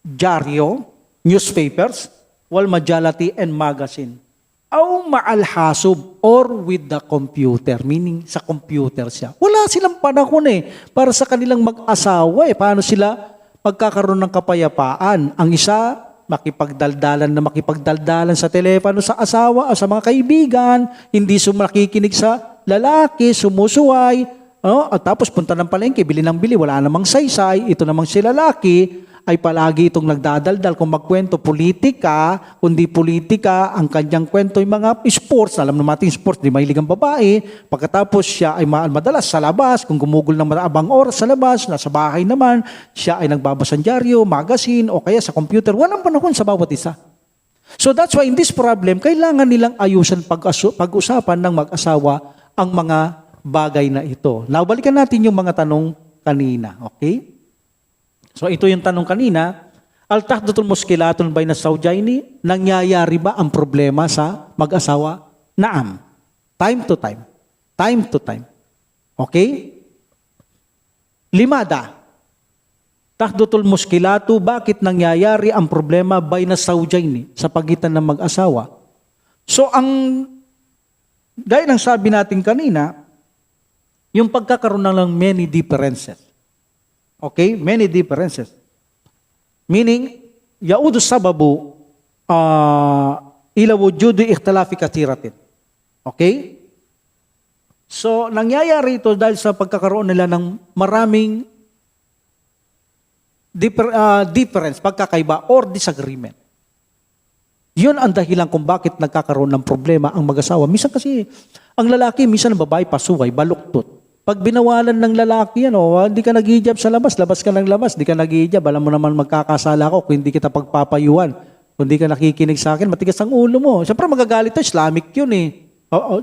diaryo, newspapers, wal majalati, and magazine. Aw maalhasub, or with the computer, meaning sa computer siya. Wala silang panahon para sa kanilang mag-asawa. Paano sila magkakaroon ng kapayapaan? Ang isa, makipagdaldalan sa telepono sa asawa o sa mga kaibigan, hindi makikinig sa lalaki, sumusuway, at tapos punta ng palengke, bili ng bili, wala namang saysay, ito namang si lalaki, ay palagi itong nagdadaldal kung magkwento politika, kundi politika, ang kanyang kwento yung mga sports, alam naman natin sports, di mahilig ang babae, pagkatapos siya ay madalas sa labas, kung gumugol ng maabang oras sa labas, nasa bahay naman, siya ay nagbabasa ng dyaryo, magazine, o kaya sa computer, walang panahon sa bawat isa. So that's why in this problem, kailangan nilang ayusan pag-usapan ng mag-asawa ang mga bagay na ito. Now, balikan natin yung mga tanong kanina. Okay? So, ito yung tanong kanina. Al-tahdatul muskilatun bayna zawjaini, nangyayari ba ang problema sa mag-asawa? Naam. Time to time. Time to time. Okay? Limada. Tahdatul muskilatu, bakit nangyayari ang problema bayna zawjaini, sa pagitan ng mag-asawa? So, gaya ng sabi natin kanina, yung pagkakaroon ng many differences. Okay? Many differences. Meaning, yaudu sababu ila wujudu ikhtilafi kathiratin. Okay? So, nangyayari ito dahil sa pagkakaroon nila ng maraming difference, pagkakaiba or disagreement. Yun ang dahilan kung bakit nagkakaroon ng problema ang mag-asawa. Minsan kasi, ang lalaki, minsan ang babae pasuway, baluktot. Pag binawalan ng lalaki, hindi ka nag-hijab sa labas, labas ka ng labas, di ka nag-hijab, alam mo naman magkakasala ko kung hindi kita pagpapayuhan, kung hindi ka nakikinig sa akin, matigas ang ulo mo. Siyempre magagalit to, Islamic yun eh.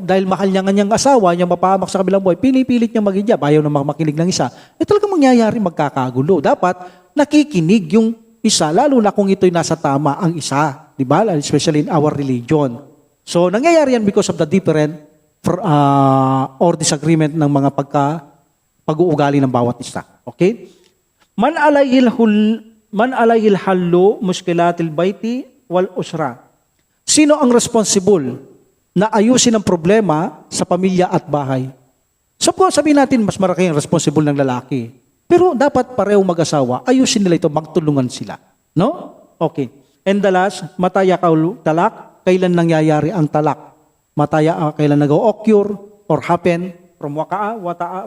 Dahil mahal niya nga niyang asawa, niyang mapahamak sa kabilang buhay, pinipilit niya mag-hijab, ayaw na makinig ng isa. Talagang mangyayari magkakagulo. Dapat nakikinig yung isa, lalo na kung ito'y nasa tama ang isa. Diba? Especially in our religion. So, nangyayari yan because of the different or disagreement ng mga pag-uugali ng bawat isa. Okay? Man alayhil hallu muskilatil baiti wal usra. Sino ang responsible na ayusin ang problema sa pamilya at bahay? So, sabihin natin, mas maraki ang responsible ng lalaki. Pero dapat pareho mag-asawa, ayusin nila ito, magtulungan sila. No? Okay. And the last, mataya kaul talak, kailan nangyayari ang talak? Kailan nag-occur or happen from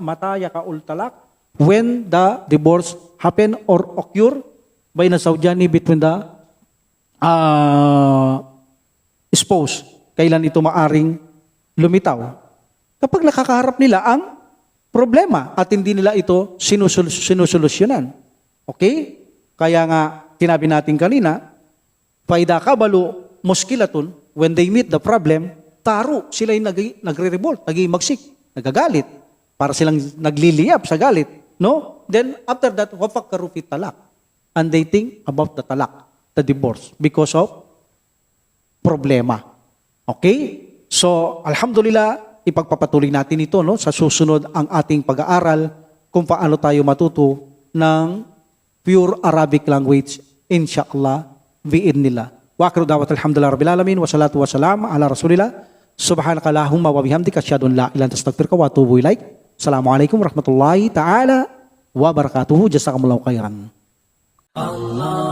mataya kaul talak? When the divorce happen or occur by the zawjani between the spouse. Kailan ito maaring lumitaw? Kapag nakakaharap nila ang problema at hindi nila ito sinusolusyonan. Okay? Kaya nga, tinabi natin kanina, Paida kabalu muskilatun, when they meet the problem, taro, sila yung nagre-revolt, nag-iimagsik, nagagalit, para silang nagliliyap sa galit. No? Then, after that, wafakkaru fi talak. And they think about the talak, the divorce, because of problema. Okay? So, alhamdulillah, ipagpapatuloy natin ito, no? Sa susunod ang ating pag-aaral kung paano tayo matuto ng pure Arabic language, inshallah, bi'idnillah. Wa akhiru da'wat alhamdulillah rabbil alamin wa salatu wa salam ala rasulillah. Subhanaka allahumma wa bihamdika asyhadu an la ilaha illa anta astaghfiruka wa atubu ilaik. Assalamualaikum warahmatullahi taala wabarakatuh. Jazakumullahu khairan. Allah